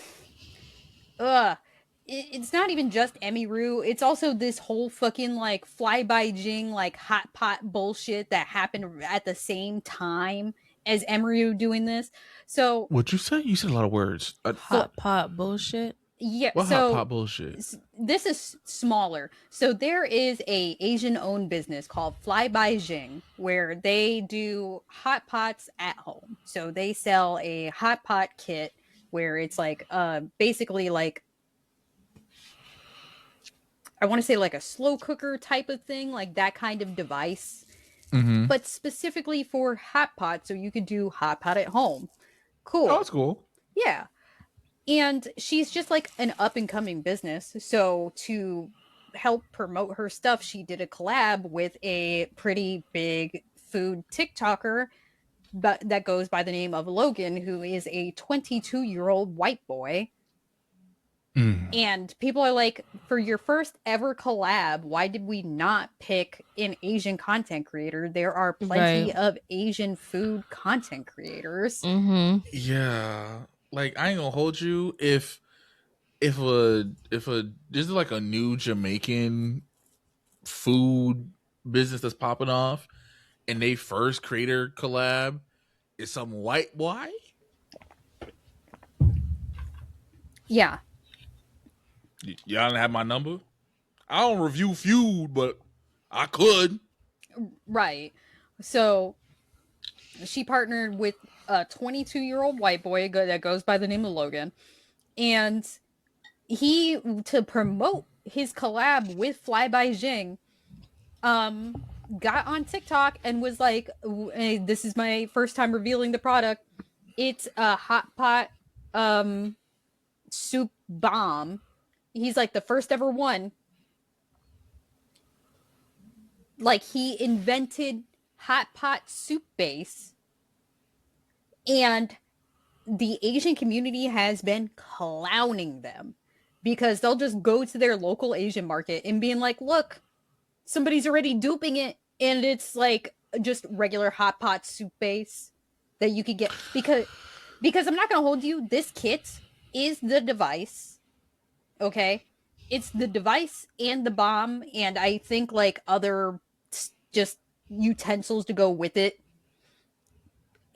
it's not even just Emiru. It's also this whole fucking like fly by Jing like hot pot bullshit that happened at the same time as Emiru doing this. So what'd you say? You said a lot of words. Hot pot bullshit. Yeah. What so hot pot bullshit? This is smaller. So there is a Asian owned business called Fly by Jing where they do hot pots at home. So they sell a hot pot kit where it's like basically like I want to say like a slow cooker type of thing, like that kind of device, but specifically for hot pot, so you could do hot pot at home. Cool. Oh, that's cool. Yeah. And she's just like an up and coming business. So to help promote her stuff, she did a collab with a pretty big food TikToker that goes by the name of Logan, who is a 22-year-old white boy. And people are like, for your first ever collab, why did we not pick an Asian content creator? There are plenty of Asian food content creators. Yeah. Like, I ain't gonna hold you. If a this is like a new Jamaican food business that's popping off and they first creator collab is some white boy. Yeah. Y'all don't have my number. I don't review food, but I could. Right. So she partnered with a 22-year-old white boy that goes by the name of Logan. And he, to promote his collab with Fly by Jing, got on TikTok and was like, hey, this is my first time revealing the product. It's a hot pot soup bomb. He's like the first ever one. Like he invented hot pot soup base. And the Asian community has been clowning them because they'll just go to their local Asian market and being like, look, somebody's already duping it. And it's like just regular hot pot soup base that you could get because I'm not going to hold you. This kit is the device. Okay. It's the device and the bomb. And I think like other just utensils to go with it.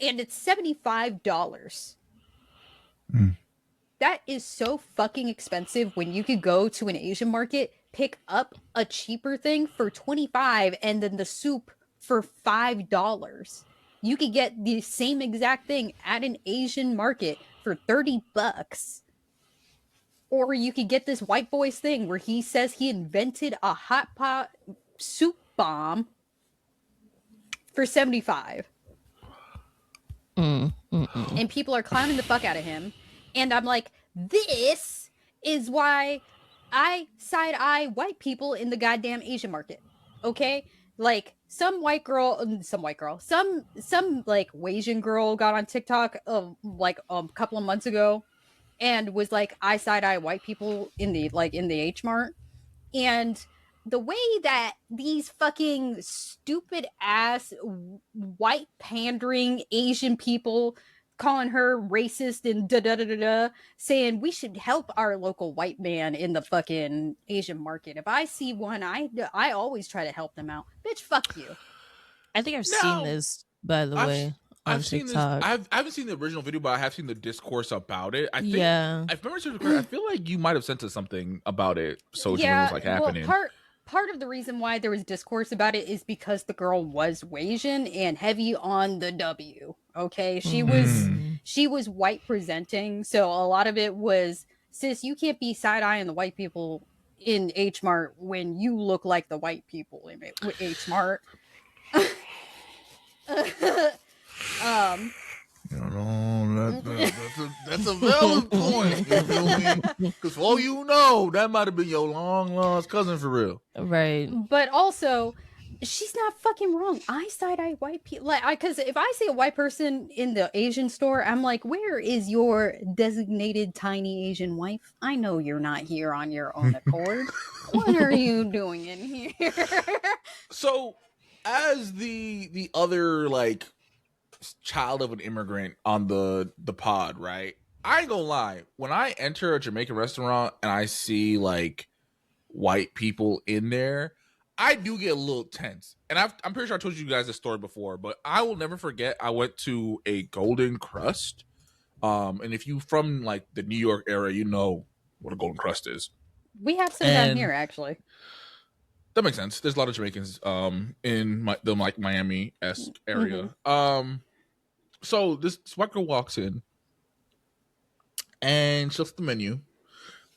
And it's $75. That is so fucking expensive when you could go to an Asian market, pick up a cheaper thing for $25 and then the soup for $5. You could get the same exact thing at an Asian market for $30. Or you could get this white boy's thing where he says he invented a hot pot soup bomb for $75. And people are clowning the fuck out of him. And I'm like, this is why I side-eye white people in the goddamn Asian market. Okay? Like, some like Asian girl got on TikTok like a couple of months ago and was like, I side-eye white people in the H Mart. And the way that these fucking stupid ass white pandering Asian people calling her racist and saying we should help our local white man in the fucking Asian market. If I see one, I always try to help them out. Bitch, fuck you. I think I've seen this, by the way. I've seen this. I haven't seen the original video, but I have seen the discourse about it. I think, yeah. if I remember correctly, I feel like you might have sent us something about it. So yeah, it was like happening. Well, part of the reason why there was discourse about it is because the girl was Asian and heavy on the W. Okay, she was white presenting, so a lot of it was, sis, you can't be side eyeing the white people in H Mart when you look like the white people in H Mart. You know, that's a valid point. You feel me? Because for all you know, that might have been your long lost cousin for real. Right. But also, she's not fucking wrong. I side-eye white people. Like, because if I see a white person in the Asian store, I'm like, where is your designated tiny Asian wife? I know you're not here on your own accord. What are you doing in here? So, as the other like child of an immigrant on the pod, right? I ain't gonna lie. When I enter a Jamaican restaurant and I see like white people in there, I do get a little tense. And I'm pretty sure I told you guys this story before, but I will never forget. I went to a Golden Crust, and if you from like the New York area, you know what a Golden Crust is. We have some down here, actually. That makes sense. There's a lot of Jamaicans in the like Miami-esque area. Mm-hmm. So this white girl walks in and she looks at the menu,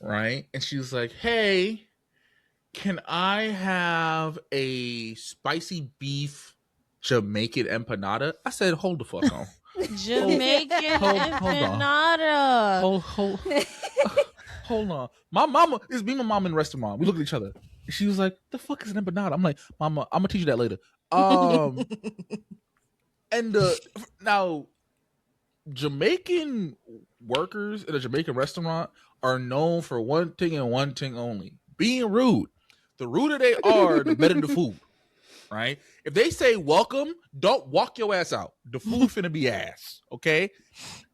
right? And she's like, "Hey, can I have a spicy beef Jamaican empanada?" I said, "Hold the fuck on." Jamaican empanada. Hold on. My mama is me and my mom in the restaurant. We look at each other. She was like, "The fuck is an empanada?" I'm like, "Mama, I'm gonna teach you that later." And now Jamaican workers in a Jamaican restaurant are known for one thing and one thing only: being rude. The ruder they are, the better the food. Right? If they say welcome, don't walk your ass out. The food finna be ass. Okay?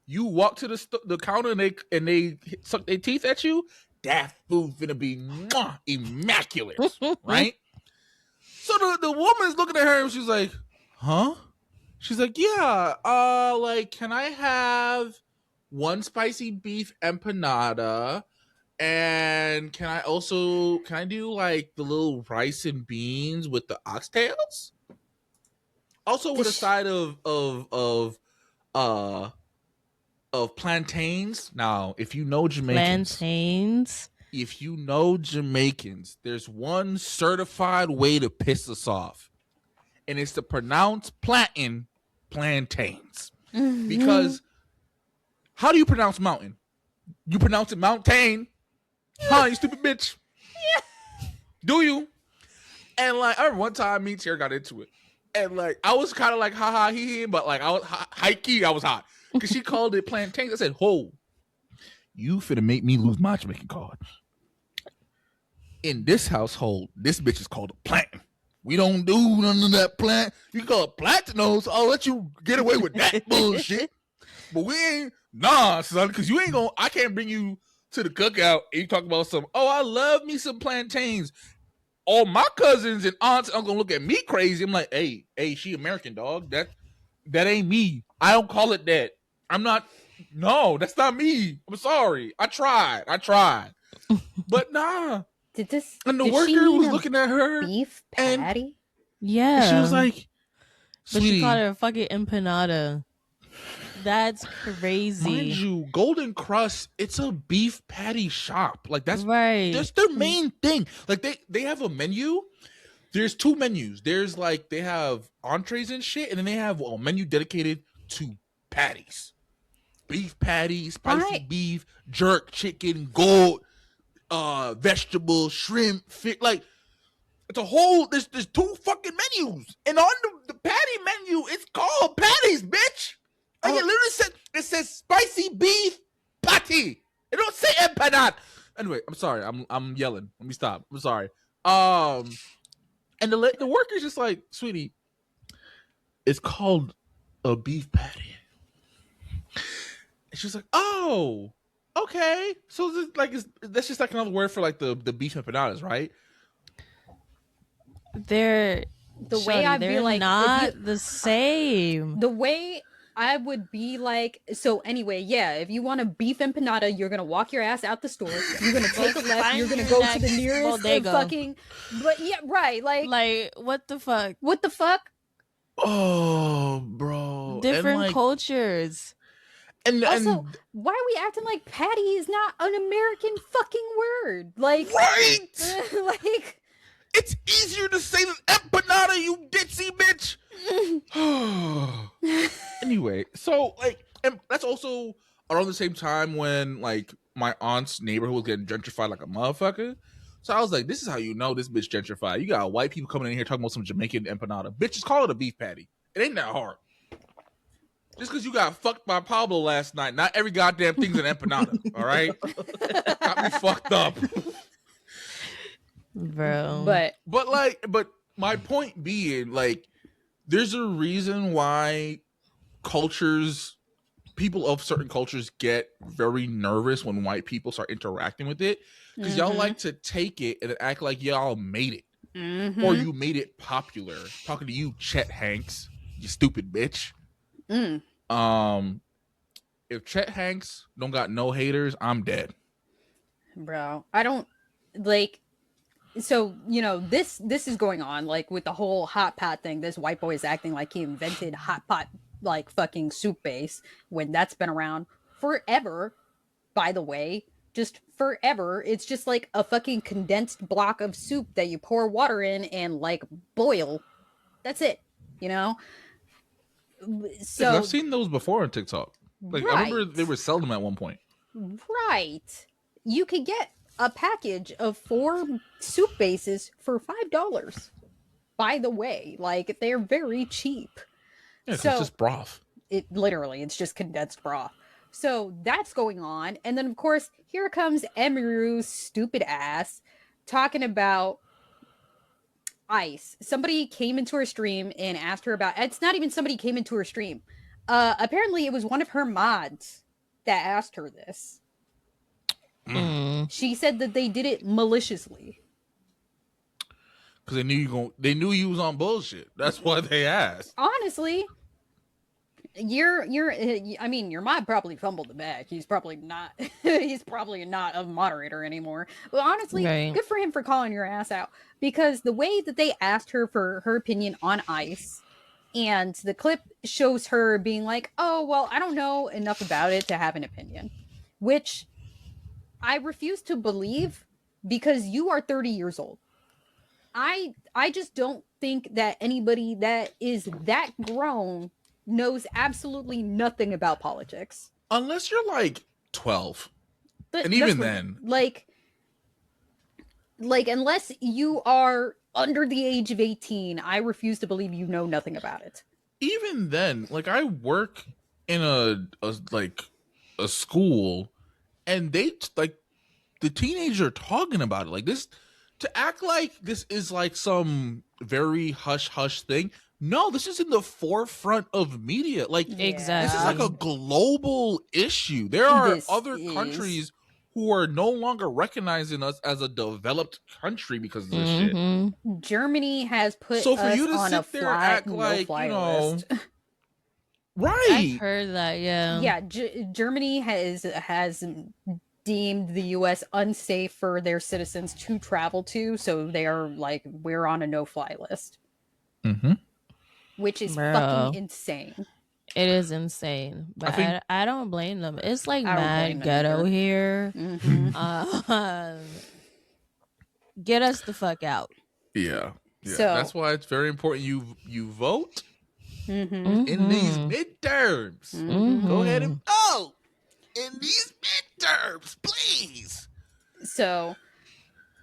You walk to the counter and they suck their teeth at you. That food finna be immaculate. Right? So the woman is looking at her and she's like, "Huh?" She's like, "Yeah, like, can I have one spicy beef empanada? And can I do like the little rice and beans with the oxtails? Also with a side of plantains." Now, if you know Jamaicans, if you know Jamaicans, there's one certified way to piss us off. And it's to pronounce plantains. Mm-hmm. Because how do you pronounce mountain? You pronounce it mountain. Huh, you stupid bitch. Yeah. Do you? And like, I remember one time me and Tara got into it. And like, I was kind of like, ha ha, he, but like, I was high key, I was hot. Because she called it plantains. I said, "Ho, you finna make me lose my Jamaican card. In this household, this bitch is called a plantain. We don't do none of that plant. You can call it plantanos. I'll let you get away with that bullshit. But we ain't, nah, son, because you ain't gonna, I can't bring you to the cookout and you talk about some, oh, I love me some plantains. All my cousins and aunts are gonna look at me crazy. I'm like, hey, she American, dog. That ain't me. I don't call it that. I'm not, no, that's not me. I'm sorry. I tried. But nah. And the worker was looking at her. Beef patty? Yeah. And she was like, but she called it a fucking empanada. That's crazy. Mind you, Golden Crust, it's a beef patty shop. Like, that's right. That's their main thing. Like, they have a menu. There's two menus. There's like, they have entrees and shit, and then they have a menu dedicated to patties. Beef patties, spicy beef, jerk chicken, goat, vegetables, shrimp, fish. Like, it's a whole, there's two fucking menus. And on the patty menu, it's called patties, bitch. Like, it literally says spicy beef patty. It don't say empanada. Anyway, I'm sorry. I'm yelling. Let me stop. I'm sorry. And the worker's just like, "Sweetie, it's called a beef patty." And she's like, "Oh, okay." So that's just like another word for like the beef empanadas, right? They're not the same. The way I would be like, so anyway, yeah, if you want a beef empanada, you're gonna walk your ass out the store. You're gonna take a left. You're gonna go to the nearest fucking. But yeah, right, like what the fuck? What the fuck? Oh, bro, different cultures. And also, why are we acting like patty is not an American fucking word? Like, right? like, It's easier to say than empanada, you ditzy bitch. Anyway, so like, and that's also around the same time when like my aunt's neighborhood was getting gentrified like a motherfucker. So I was like, this is how you know this bitch gentrified. You got white people coming in here talking about some Jamaican empanada. Bitches, call it a beef patty. It ain't that hard. Just because you got fucked by Pablo last night, not every goddamn thing's an empanada. All right, got me fucked up. Bro. But my point being, like, there's a reason why people of certain cultures get very nervous when white people start interacting with it, because y'all like to take it and act like y'all made it, or you made it popular. Talking to you, Chet Hanks, you stupid bitch. If Chet Hanks don't got no haters, I'm dead. bro, I don't like. So this is going on like with the whole hot pot thing. This white boy is acting like he invented hot pot like fucking soup base when that's been around forever. By the way, just forever. It's just like a fucking condensed block of soup that you pour water in and like boil. That's it. So I've seen those before on TikTok. Like, I remember they were selling them at one point. Right. You could get a package of 4 soup bases for $5. By the way, like they're very cheap. Yeah, so, it's just broth. It's just condensed broth. So that's going on. And then of course, here comes Emiru's stupid ass talking about ice. Somebody came into her stream and asked her about, it's not even somebody came into her stream. Apparently it was one of her mods that asked her this. She said that they did it maliciously. Because they knew you was on bullshit. That's why they asked. Honestly, your mod probably fumbled the bag. He's probably not a moderator anymore. But honestly, Good for him for calling your ass out, because the way that they asked her for her opinion on ice, and the clip shows her being like, "Oh, well, I don't know enough about it to have an opinion," which I refuse to believe, because you are 30 years old. I just don't think that anybody that is that grown knows absolutely nothing about politics. Unless you're like 12. And even then. Like unless you are under the age of 18, I refuse to believe you know nothing about it. Even then, like, I work in a school, and they like the teenagers are talking about it like this, to act like this is like some very hush hush thing. No, this is in the forefront of media. Like, exactly, this is like a global issue. There are other countries who are no longer recognizing us as a developed country because of this shit. Germany has put so for us you to on sit there and act like, list. Right? I've heard that. Yeah. Germany has deemed the U.S. unsafe for their citizens to travel to, so they are like, we're on a no-fly list, which is fucking insane. It is insane, but I don't blame them. It's like mad ghetto here. Get us the fuck out. Yeah. So that's why it's very important you vote in these midterms. Go ahead and vote in these midterms, please. So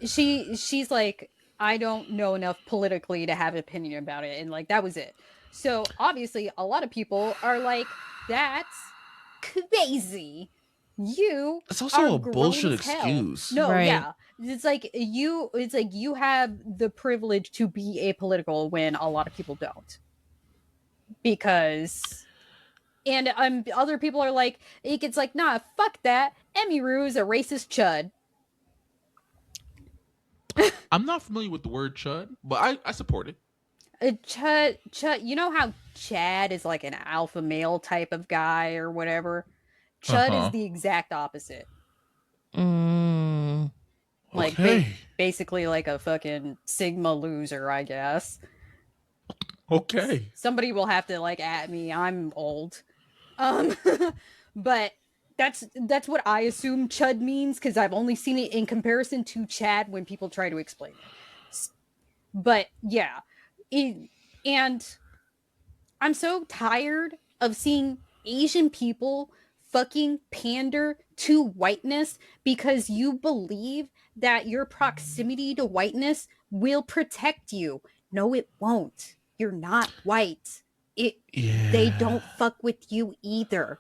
she's like, I don't know enough politically to have an opinion about it, and like that was it. So obviously a lot of people are like, that's crazy. It's also a bullshit excuse. No, right. Yeah. It's like you have the privilege to be apolitical when a lot of people don't. Because and other people are like, it's like, nah, fuck that. Emiru is a racist chud. I'm not familiar with the word chud, but I support it. Chud, you know how Chad is like an alpha male type of guy or whatever? Chud is the exact opposite. Like basically like a fucking Sigma loser, I guess. Okay. Somebody will have to like at me. I'm old. But that's what I assume chud means, because I've only seen it in comparison to Chad when people try to explain it. But yeah, and I'm so tired of seeing Asian people fucking pander to whiteness because you believe that your proximity to whiteness will protect you. No, it won't. You're not white. It They Yeah. don't fuck with you either.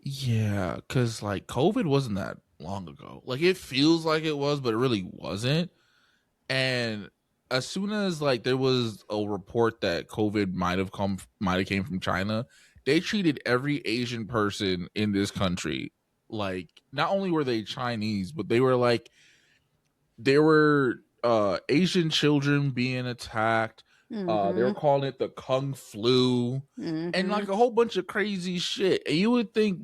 Yeah, because like COVID wasn't that long ago. Like it feels like it was, but it really wasn't. And as soon as like there was a report that COVID might have came from China, they treated every Asian person in this country like not only were they Chinese, but they were like there were Asian children being attacked. They were Mm-hmm. calling it the Kung flu and Mm-hmm. like a whole bunch of crazy shit. And you would think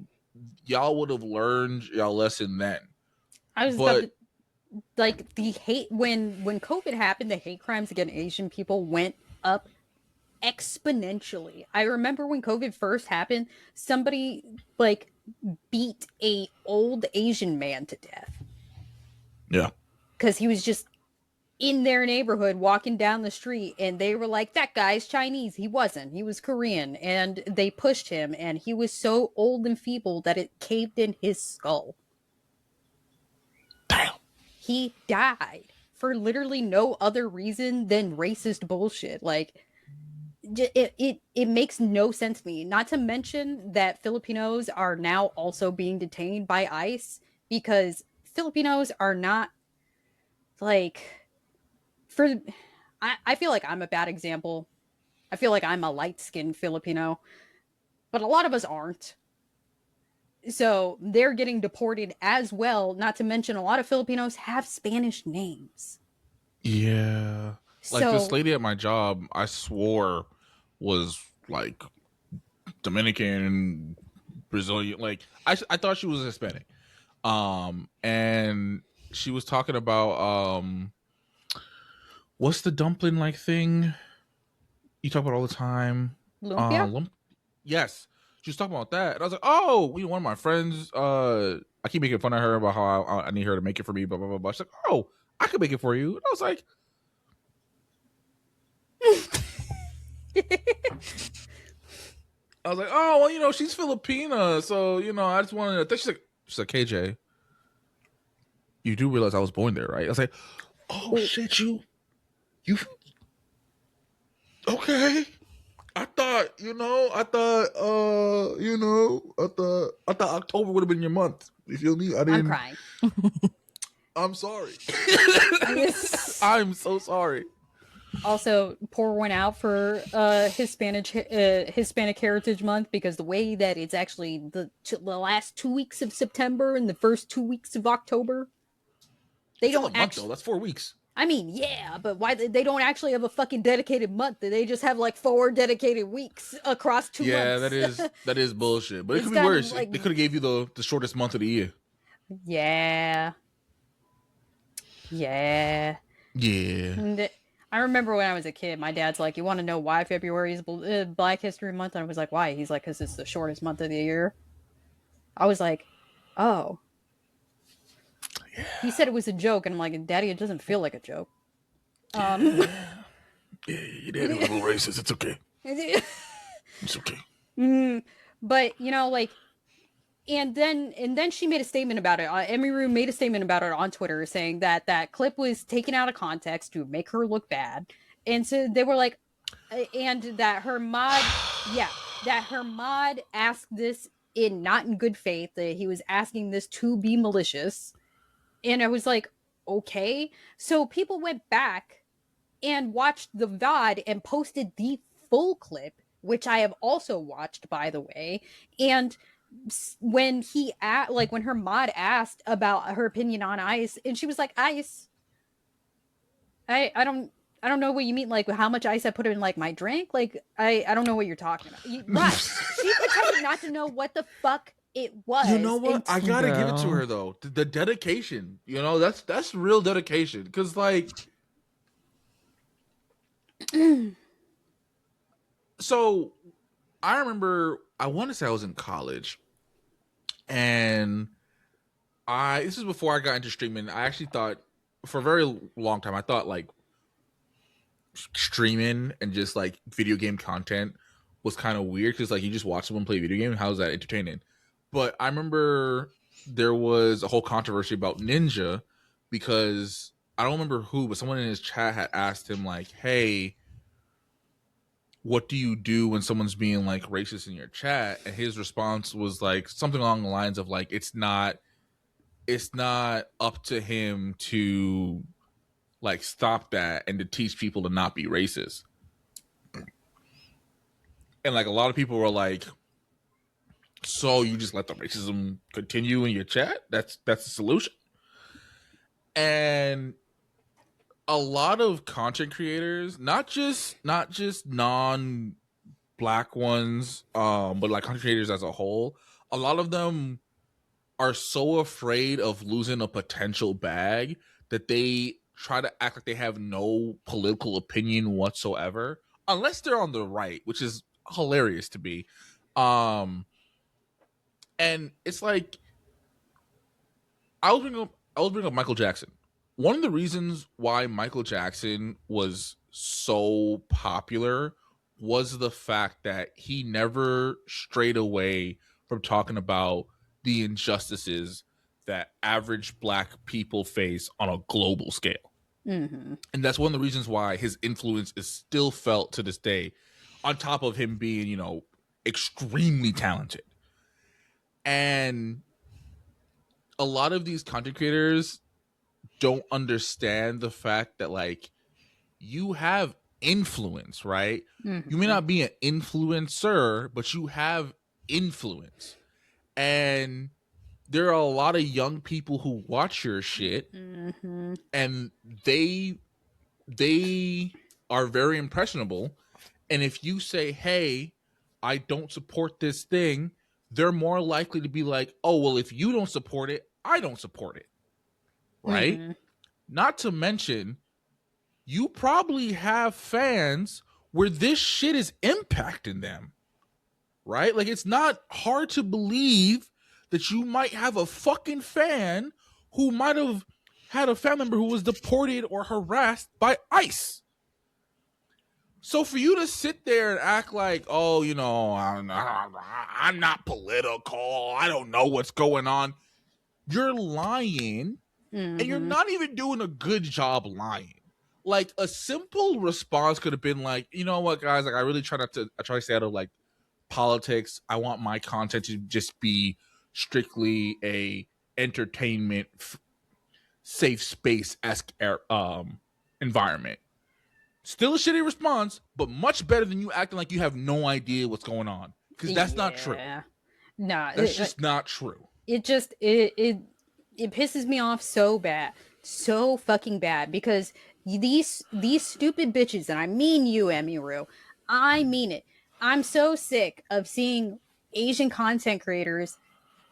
y'all would have learned y'all lesson then. I was about But to, like, the hate when COVID happened, the hate crimes against Asian people went up exponentially. I remember when COVID first happened, somebody like beat a old Asian man to death yeah. because he was just in their neighborhood walking down the street, and they were like, that guy's Chinese. He wasn't. He was Korean. And they pushed him, and he was so old and feeble that it caved in his skull. Damn. He died for literally no other reason than racist bullshit. Like, it makes no sense to me. Not to mention that Filipinos are now also being detained by ICE because Filipinos are not like for. I feel like I'm a bad example. I feel like I'm a light skinned Filipino, but a lot of us aren't. So they're getting deported as well. Not to mention, a lot of Filipinos have Spanish names. Yeah. Like this So lady at my job, I swore was like Dominican and Brazilian. Like I thought she was Hispanic. And she was talking about what's the dumpling like thing you talk about all the time? lumpia. Yes. She was talking about that. And I was like, oh, one of my friends, I keep making fun of her about how I need her to make it for me, blah, blah, blah, blah. She's like, oh, I can make it for you. And I was like, oh, well, she's Filipina, so I just wanted to. She's like, KJ, you do realize I was born there, right? I was like, oh shit, you, okay? I thought October would have been your month. You feel me? I I'm didn't. crying. I'm sorry. I'm so sorry. Also, pour one out for Hispanic Heritage Month, because the way that it's actually the last 2 weeks of September and the first 2 weeks of October, they It's still don't a month though. actually. That's 4 weeks. I mean, yeah, but why they don't actually have a fucking dedicated month? They just have like 4 dedicated weeks across 2 Yeah, months. that is bullshit. But it It's could be kind of worse. like, They could have gave you the shortest month of the year. yeah, yeah. Yeah. And I remember when I was a kid, my dad's like, "You want to know why February is Black History Month?" And I was like, "Why?" He's like, "Because it's the shortest month of the year." I was like, "Oh." Yeah. He said it was a joke, and I'm like, "Daddy, it doesn't feel like a joke." Yeah, your daddy was a little racist. It's okay. It's okay. But like, and then she made a statement about it. Emiru made a statement about it on Twitter, saying that that clip was taken out of context to make her look bad, and so they were like, and that her mod, yeah, that her mod asked this not in good faith. That he was asking this to be malicious, and I was like, okay. So people went back and watched the VOD and posted the full clip, which I have also watched, by the way. And when when her mod asked about her opinion on ice, and she was like, ice, I don't know what you mean, like how much ice I put in like my drink. Like I don't know what you're talking about. Right. She pretended not to know what the fuck it was. You know what? I gotta give it to her though. The dedication. That's real dedication. Cause like so I remember I want to say I was in college and this is before I got into streaming. I actually thought for a very long time, I thought like streaming and just like video game content was kind of weird because like you just watch someone play a video game. How's that entertaining? But I remember there was a whole controversy about Ninja because I don't remember who, but someone in his chat had asked him like, "Hey, what do you do when someone's being like racist in your chat?" And his response was like something along the lines of like, it's not up to him to like stop that and to teach people to not be racist. And like a lot of people were like, so you just let the racism continue in your chat? That's the solution. And a lot of content creators, not just non black ones, but like content creators as a whole, a lot of them are so afraid of losing a potential bag that they try to act like they have no political opinion whatsoever, unless they're on the right, which is hilarious to me. And it's like I was bringing up Michael Jackson. One of the reasons why Michael Jackson was so popular was the fact that he never strayed away from talking about the injustices that average black people face on a global scale. Mm-hmm. And that's one of the reasons why his influence is still felt to this day, on top of him being, you know, extremely talented. And a lot of these content creators don't understand the fact that like you have influence, right? Mm-hmm. You may not be an influencer, but you have influence. And there are a lot of young people who watch your shit, Mm-hmm. and they are very impressionable. And if you say, hey, I don't support this thing, they're more likely to be like, oh, well, if you don't support it, I don't support it. Right? Mm-hmm. Not to mention, you probably have fans where this shit is impacting them. Right? Like, it's not hard to believe that you might have a fucking fan who might have had a family member who was deported or harassed by ICE. So for you to sit there and act like, oh, you know, I'm not political, I don't know what's going on, you're lying, and you're Mm-hmm. not even doing a good job lying. Like, a simple response could have been like, you know what, guys, like I try to stay out of like politics. I want my content to just be strictly a entertainment safe space-esque environment. Still a shitty response, but much better than you acting like you have no idea what's going on. Because that's not true. No, That's just not true. It pisses me off so bad, so fucking bad, because these stupid bitches, and I mean you, Emiru, I mean it. I'm so sick of seeing Asian content creators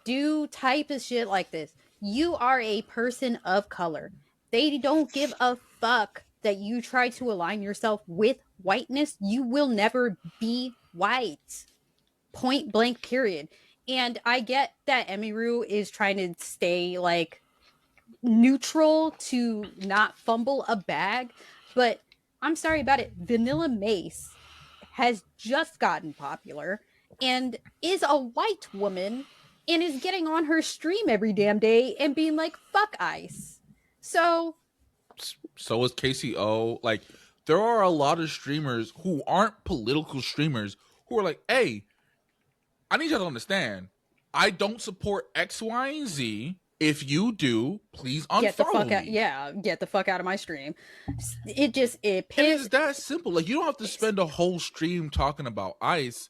do type of shit like this. You are a person of color. They don't give a fuck that you try to align yourself with whiteness. You will never be white. Point blank, period. And I get that Emiru is trying to stay like neutral to not fumble a bag, but I'm sorry about it. Vanilla Mace has just gotten popular and is a white woman and is getting on her stream every damn day and being like, fuck ICE. So is KCO. Like, there are a lot of streamers who aren't political streamers who are like, hey, I need y'all to understand, I don't support X, Y, and Z. If you do, please unfollow get the fuck me. out. Yeah, get the fuck out of my stream. It and it's that simple. Like, you don't have to spend a whole stream talking about ICE,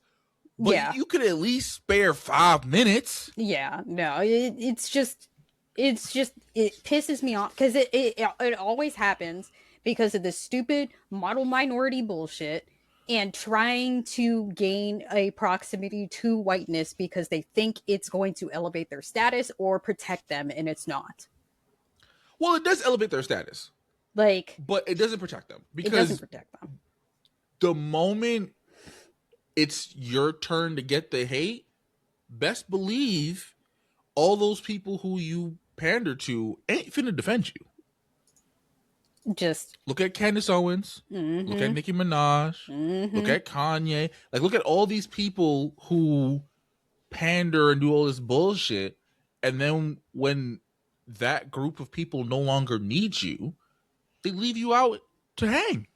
but yeah, you could at least spare 5 minutes. Yeah, no, it's just it pisses me off because it always happens because of this stupid model minority bullshit and trying to gain a proximity to whiteness because they think it's going to elevate their status or protect them, and it's not. Well, it does elevate their status, Like, but it doesn't protect them, it doesn't protect them. The moment it's your turn to get the hate, best believe all those people who you pander to ain't finna defend you. Just Look at Candace Owens. Look at Nicki Minaj. Look at Kanye. Like, look at all these people who pander and do all this bullshit, and then when that group of people no longer need you, they leave you out to hang.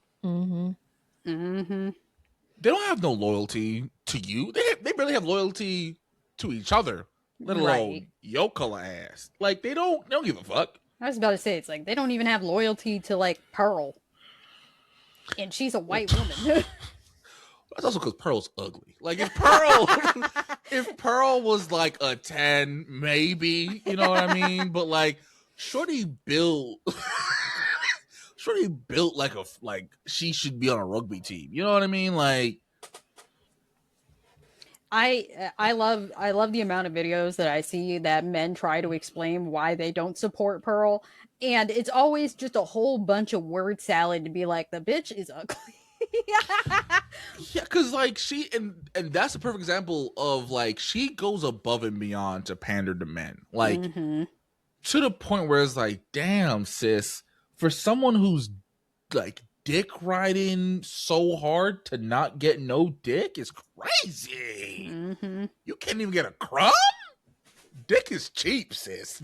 They don't have no loyalty to you. They barely have loyalty to each other, let alone your color ass. Like, they don't give a fuck. I was about to say, it's like they don't even have loyalty to like Pearl, and she's a white woman. That's also because Pearl's ugly. Like, if Pearl was like a 10, maybe, you know what I mean? But like, Shorty built like she should be on a rugby team. You know what I mean? Like, I love the amount of videos that I see that men try to explain why they don't support Pearl, and it's always just a whole bunch of word salad to be like, the bitch is ugly. yeah, because like she and that's a perfect example of like she goes above and beyond to pander to men, like to the point where it's like, damn, sis, for someone who's like dick riding so hard to not get no dick is crazy. You can't even get a crumb. Dick is cheap, sis.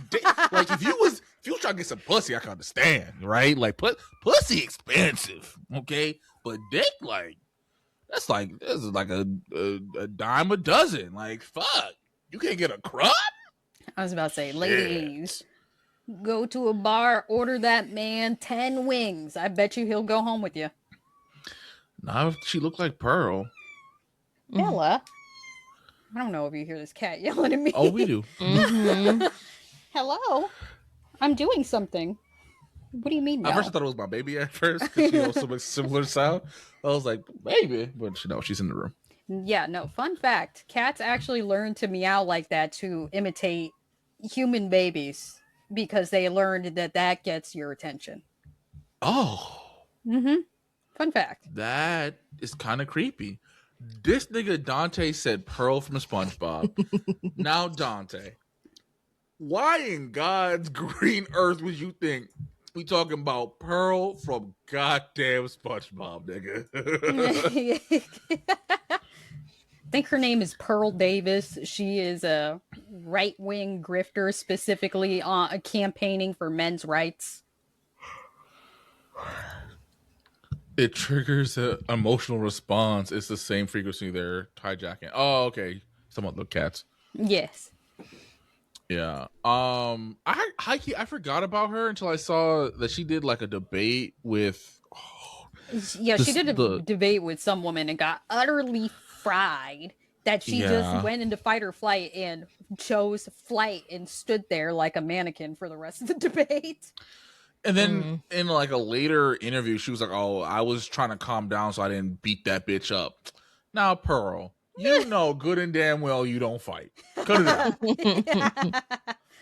Like, if you was trying to get some pussy, I can understand, right? Like, pussy expensive, okay? But dick, like, this is like a dime a dozen. Like, fuck, you can't get a crumb. I was about to say, ladies, go to a bar, order that man 10 wings. I bet you he'll go home with you. Now, if she looked like Pearl. Bella. I don't know if you hear this cat yelling at me. Oh, we do. Hello? I'm doing something. What do you mean? No? At first, I thought it was my baby at first because she knows so much similar sound. I was like, baby, but she's in the room. Yeah, no. Fun fact: cats actually learn to meow like that to imitate human babies because they learned that gets your attention. Oh. Fun fact. That is kind of creepy. This nigga Dante said Pearl from SpongeBob. Now, Dante, why in God's green earth would you think we talking about Pearl from goddamn SpongeBob, nigga? I think her name is Pearl Davis. She is a right-wing grifter, specifically on campaigning for men's rights. It triggers an emotional response. It's the same frequency they're hijacking. Oh, okay. Some of the cats. Yes. Yeah. I forgot about her until I saw that she did like a debate with. She did a debate with some woman and got utterly fried. That she just went into fight or flight and chose flight and stood there like a mannequin for the rest of the debate. And then in like a later interview, she was like, "Oh, I was trying to calm down so I didn't beat that bitch up." Now, Pearl, you know good and damn well you don't fight. Cut it out.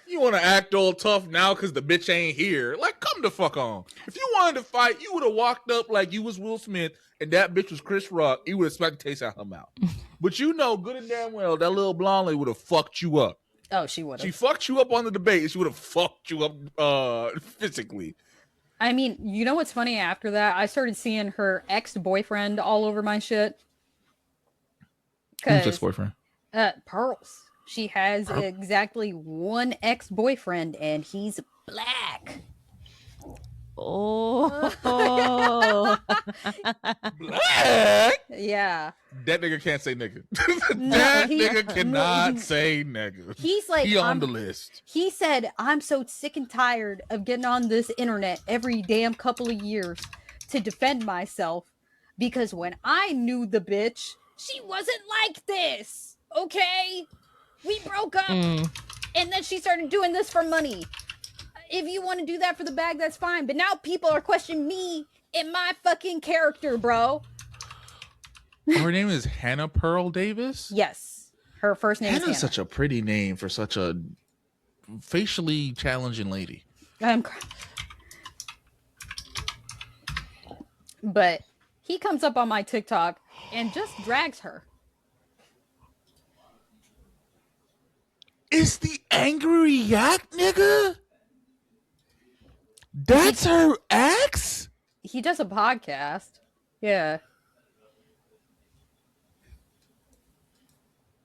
You want to act all tough now because the bitch ain't here? Like, come the fuck on. If you wanted to fight, you would have walked up like you was Will Smith and that bitch was Chris Rock. You would have smacked the taste out her mouth. But you know good and damn well that little blonde lady would have fucked you up. Oh, she would have. She fucked you up on the debate. She would have fucked you up physically. I mean, you know what's funny? After that, I started seeing her ex-boyfriend all over my shit. Who's ex-boyfriend? Pearl's. She has exactly one ex-boyfriend, and he's black. Oh. Black? Yeah. That nigga can't say nigga. Nigga cannot say nigga. He's like, he on the list. He said, I'm so sick and tired of getting on this internet every damn couple of years to defend myself because when I knew the bitch, she wasn't like this. Okay? We broke up and then she started doing this for money. If you want to do that for the bag, that's fine. But now people are questioning me and my fucking character, bro. Her name is Hannah Pearl Davis? Yes. Her first name is Hannah. Such a pretty name for such a facially challenging lady. But he comes up on my TikTok and just drags her. It's the angry yak nigga? That's her ex? he does a podcast. Yeah.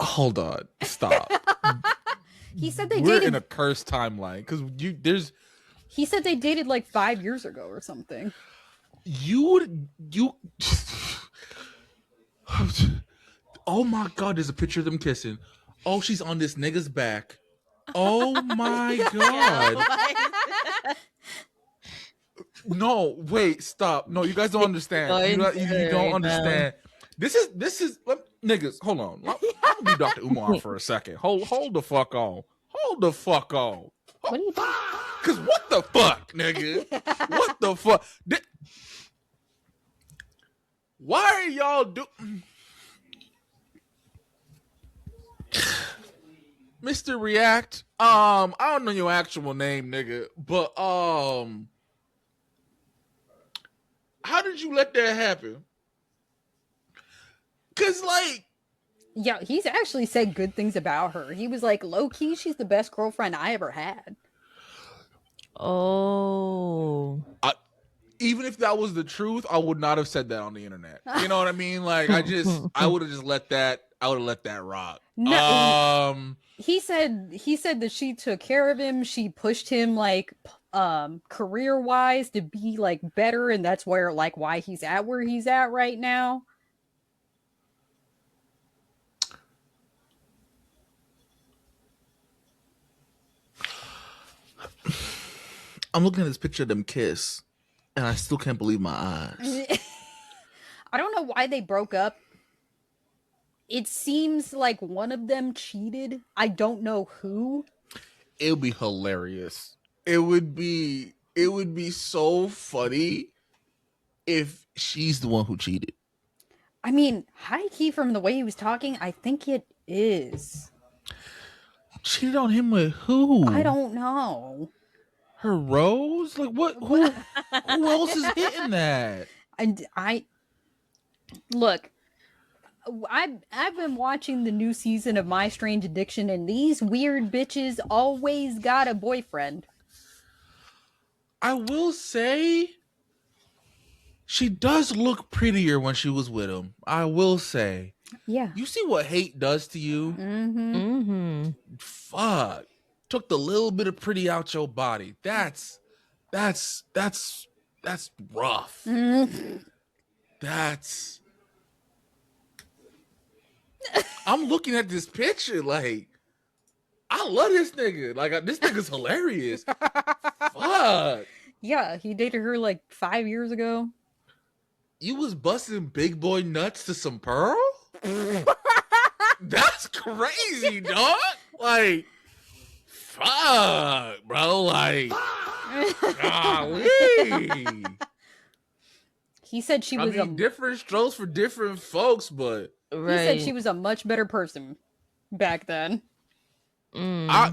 Hold on, stop. He said they We're dated. in a cursed timeline because there's He said they dated like 5 years ago or something. you. Oh my God! There's a picture of them kissing. Oh, she's on this nigga's back. Oh my God! No, wait, stop. No, you guys don't understand. You don't understand. This is niggas. Hold on. I'm gonna be Dr. Umar for a second. Hold the fuck on. Hold the fuck on. What are you doing? Cause what the fuck, nigga? What the fuck? Why are y'all Mr. React? I don't know your actual name, nigga, but how did you let that happen? Cause like, Yeah, he's actually said good things about her. He was like, low key, she's the best girlfriend I ever had. Oh. even if that was the truth, I would not have said that on the internet. You know what I mean? Like I would have just let that. I would have let that rock. No, he said that she took care of him. She pushed him like career wise to be like better, and that's where like why he's at where he's at right now. I'm looking at this picture of them kiss, and I still can't believe my eyes. I don't know why they broke up. It seems like one of them cheated. I don't know who. It would be hilarious. It would be so funny if she's the one who cheated. I mean, high key from the way he was talking, I think it is. Cheated on him with who? I don't know. Her Rose? Like what? Who else is hitting that? And I look, I've been watching the new season of My Strange Addiction, and these weird bitches always got a boyfriend. I will say she does look prettier when she was with him. I will say. Yeah. You see what hate does to you? Mm-hmm. Mm-hmm. Fuck. Took the little bit of pretty out your body. That's rough. Mm-hmm. That's I'm looking at this picture like I love this nigga. Like this nigga's hilarious. Fuck. Yeah, he dated her like 5 years ago. You was busting big boy nuts to some Pearl? That's crazy, dog. Like, fuck, bro. Like, golly. He said she was different strokes for different folks, but Right. he said she was a much better person back then. Her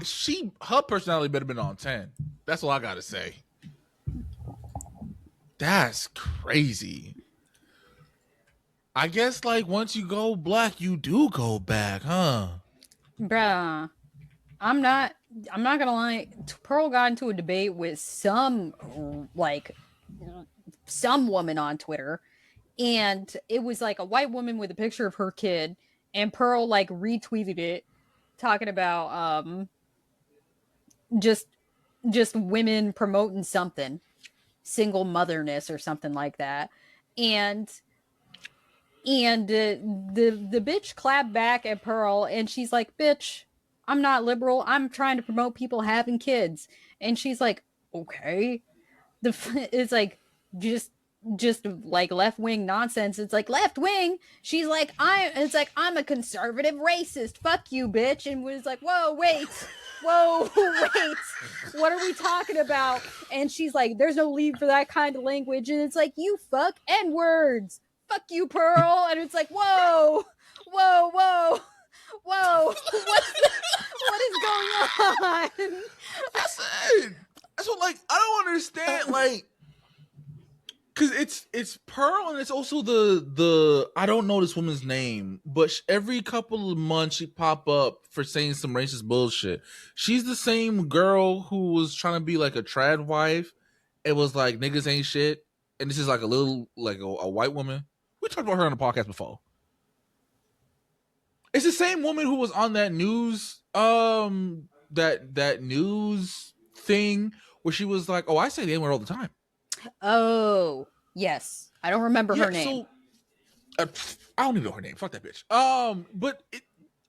personality better been on 10. That's all I gotta say. That's crazy. I guess like once you go black, you do go back, huh? Bruh. I'm not gonna lie. Pearl got into a debate with some woman on Twitter, and it was like a white woman with a picture of her kid, and Pearl like retweeted it, talking about just women promoting something, single motherness or something like that, and the bitch clapped back at Pearl, and she's like, "Bitch, I'm not liberal. I'm trying to promote people having kids." And she's like, "Okay." It's like just like left wing nonsense. It's like left wing. She's like, I'm a conservative racist. Fuck you, bitch. And was like, whoa, wait, what are we talking about? And she's like, there's no leave for that kind of language. And it's like, you fuck N words. Fuck you, Pearl. And it's like, whoa. What is going on? That's it. That's what, like, I don't understand, like, because it's Pearl, and it's also the I don't know this woman's name, but every couple of months she pop up for saying some racist bullshit. She's the same girl who was trying to be like a trad wife. It was like niggas ain't shit, and this is like a little like a white woman. We talked about her on the podcast before. It's the same woman who was on that news that news thing where she was like, "Oh, I say the N-word all the time." Oh, yes. I don't remember her name. So I don't even know her name. Fuck that bitch. But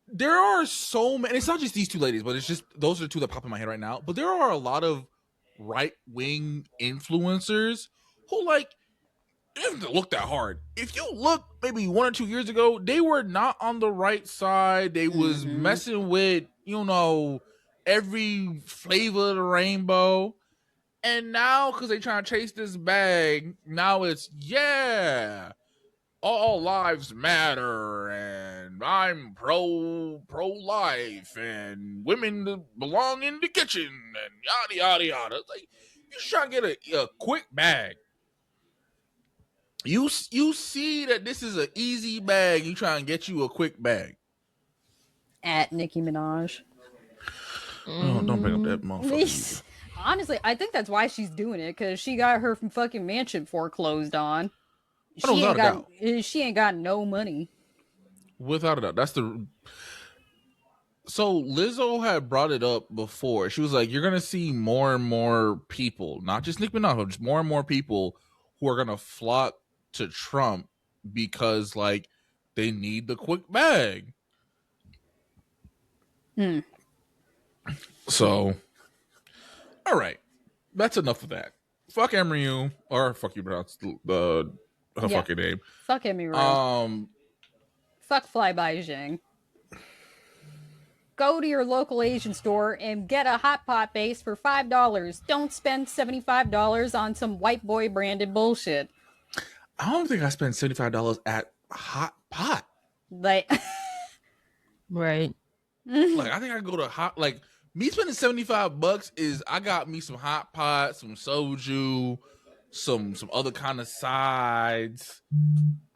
there are so many. It's not just these two ladies, but it's just those are the two that pop in my head right now. But there are a lot of right-wing influencers who like. You don't have to look that hard. If you look maybe 1 or 2 years ago, they were not on the right side. They was messing with, every flavor of the rainbow. And now, because they trying to chase this bag, now it's, all lives matter, and I'm pro-life, and women belong in the kitchen, and yada, yada, yada. It's like, you trying to get a quick bag. You see that this is an easy bag. You try and get you a quick bag. At Nicki Minaj. Oh, don't bring up that motherfucker. Honestly, I think that's why she's doing it, because she got her fucking mansion foreclosed on. She ain't got no money. Without a doubt. So Lizzo had brought it up before. She was like, you're going to see more and more people, not just Nicki Minaj, but just more and more people who are going to flock to Trump because like they need the quick bag. So all right, that's enough of that. Fuck Emery, or fuck you, pronounce the fucking name. Fuck Emery. Fuck Flyby Zhang. Go to your local Asian store and get a hot pot base for $5. Don't spend $75 on some white boy branded bullshit. I don't think I spent $75 at hot pot. Like, right. Like, I think I go to like me spending $75 is I got me some hot pot, some soju, some other kind of sides.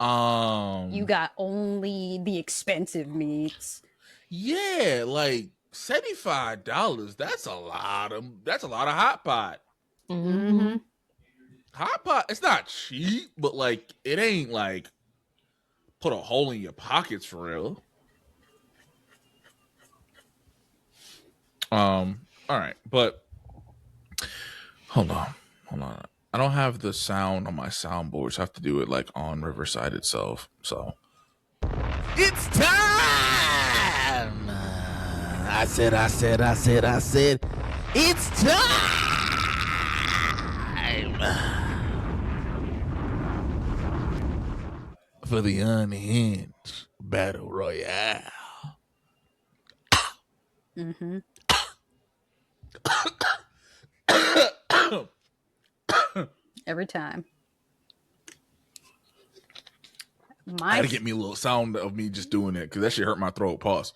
You got only the expensive meats. Yeah, like $75. That's a lot of hot pot. Mm-hmm. Hot pot, it's not cheap, but like it ain't like put a hole in your pockets for real. All right, but hold on. I don't have the sound on my soundboard, so I have to do it like on Riverside itself. So it's time. I said, it's time for the Unhinged Battle Royale. Every time. I had to get me a little sound of me just doing it because that shit hurt my throat. Pause.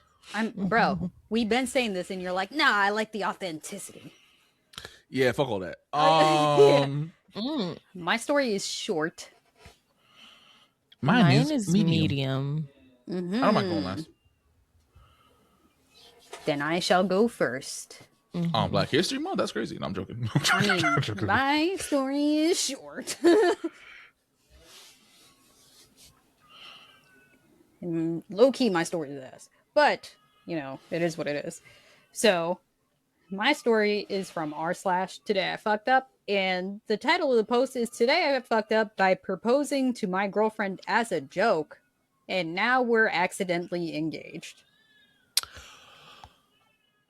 Bro, we've been saying this and you're like, nah, I like the authenticity. Yeah, fuck all that. My story is short. Mine is medium. I don't mind going last. Then I shall go first. On Black History Month? That's crazy. No, I'm joking. I mean, my story is short. And low-key, my story is ass. But, it is what it is. So, my story is from r/Today I Fucked Up. And the title of the post is Today I Got Fucked Up by Proposing to My Girlfriend as a Joke. And now we're accidentally engaged.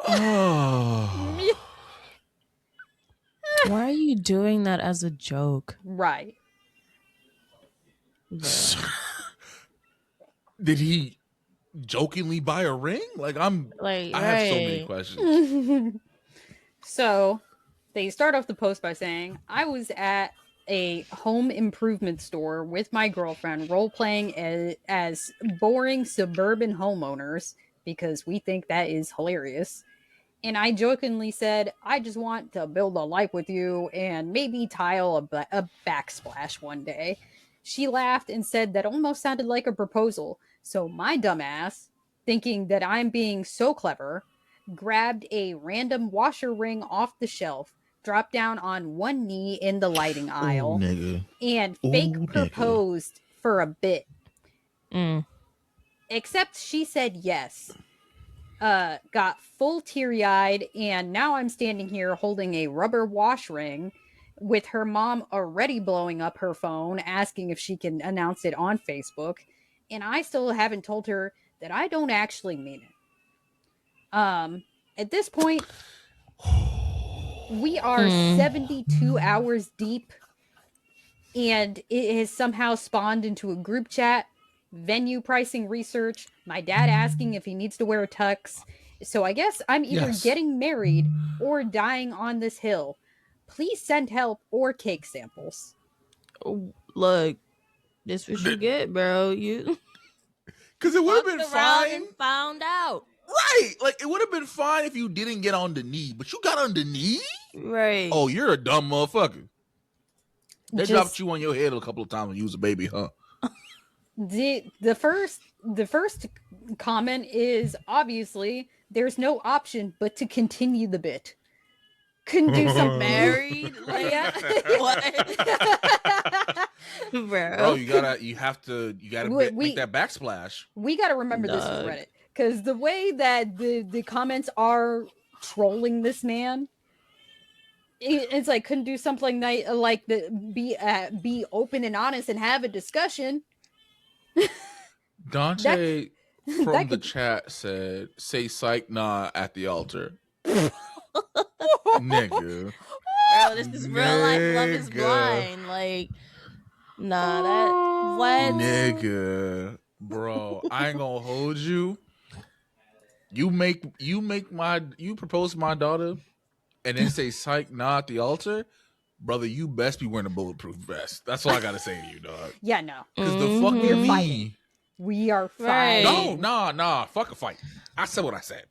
Oh. Why are you doing that as a joke? Right. Did he jokingly buy a ring? Like I have so many questions. So they start off the post by saying, I was at a home improvement store with my girlfriend role-playing as boring suburban homeowners because we think that is hilarious. And I jokingly said, I just want to build a life with you and maybe tile a backsplash one day. She laughed and said that almost sounded like a proposal. So my dumbass, thinking that I'm being so clever, grabbed a random washer ring off the shelf, dropped down on one knee in the lighting aisle Nigga. and Ooh, fake nigga. proposed for a bit. Mm. Except she said yes. Got full teary-eyed, and now I'm standing here holding a rubber wash ring with her mom already blowing up her phone, asking if she can announce it on Facebook, and I still haven't told her that I don't actually mean it. At this point, we are 72 hours deep, and it has somehow spawned into a group chat, venue pricing research, my dad asking if he needs to wear a tux. So I guess I'm either getting married or dying on this hill. Please send help or cake samples. Look, this what you get, bro. You Because it would have been fucked around fine. and found out. Right. Like, it would have been fine if you didn't get on the knee, but you got on the knee? Right. Oh, you're a dumb motherfucker. They Just- dropped you on your head a couple of times when you was a baby, huh? The first comment is obviously there's no option but to continue the bit. Couldn't do some Married? Like, Yeah. what? Bro, you gotta make that backsplash. We gotta remember this is Dog. Reddit, because the way that the comments are trolling this man, it's like couldn't do something like be open and honest and have a discussion. Dante that from the could- chat said, "Say psych nah at the altar." Nigga. Bro, this is real life Love is Nigga. Blind. Like, nah, that what? Nigga. Bro, I ain't gonna hold you. You propose to my daughter and then say psych nah at the altar, brother, you best be wearing a bulletproof vest. That's all I gotta say to you, dog. Yeah, no, Because the fuck We're you fighting. mean? we are Right. fine. No, nah. Fuck a fight. I said what I said.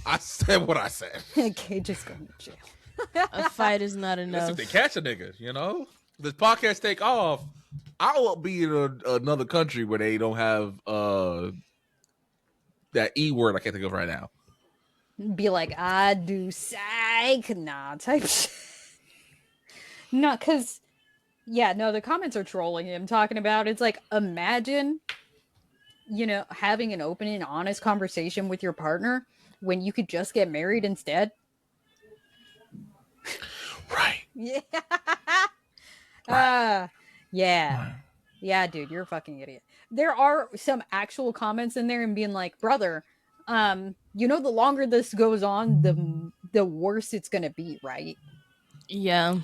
I said what I said. Okay, just go to jail. A fight is not That's enough. if they catch a nigga, you know? This podcast take off, I will be in another country where they don't have that E word I can't think of right now. Be like, I do psych, nah, type shit. Not because, yeah, no, the comments are trolling him, talking about it's like, imagine, having an open and honest conversation with your partner when you could just get married instead. Right. Yeah. Right. Yeah. Right. Yeah, dude, you're a fucking idiot. There are some actual comments in there and being like, brother, the longer this goes on, the worse it's gonna be, right? Yeah.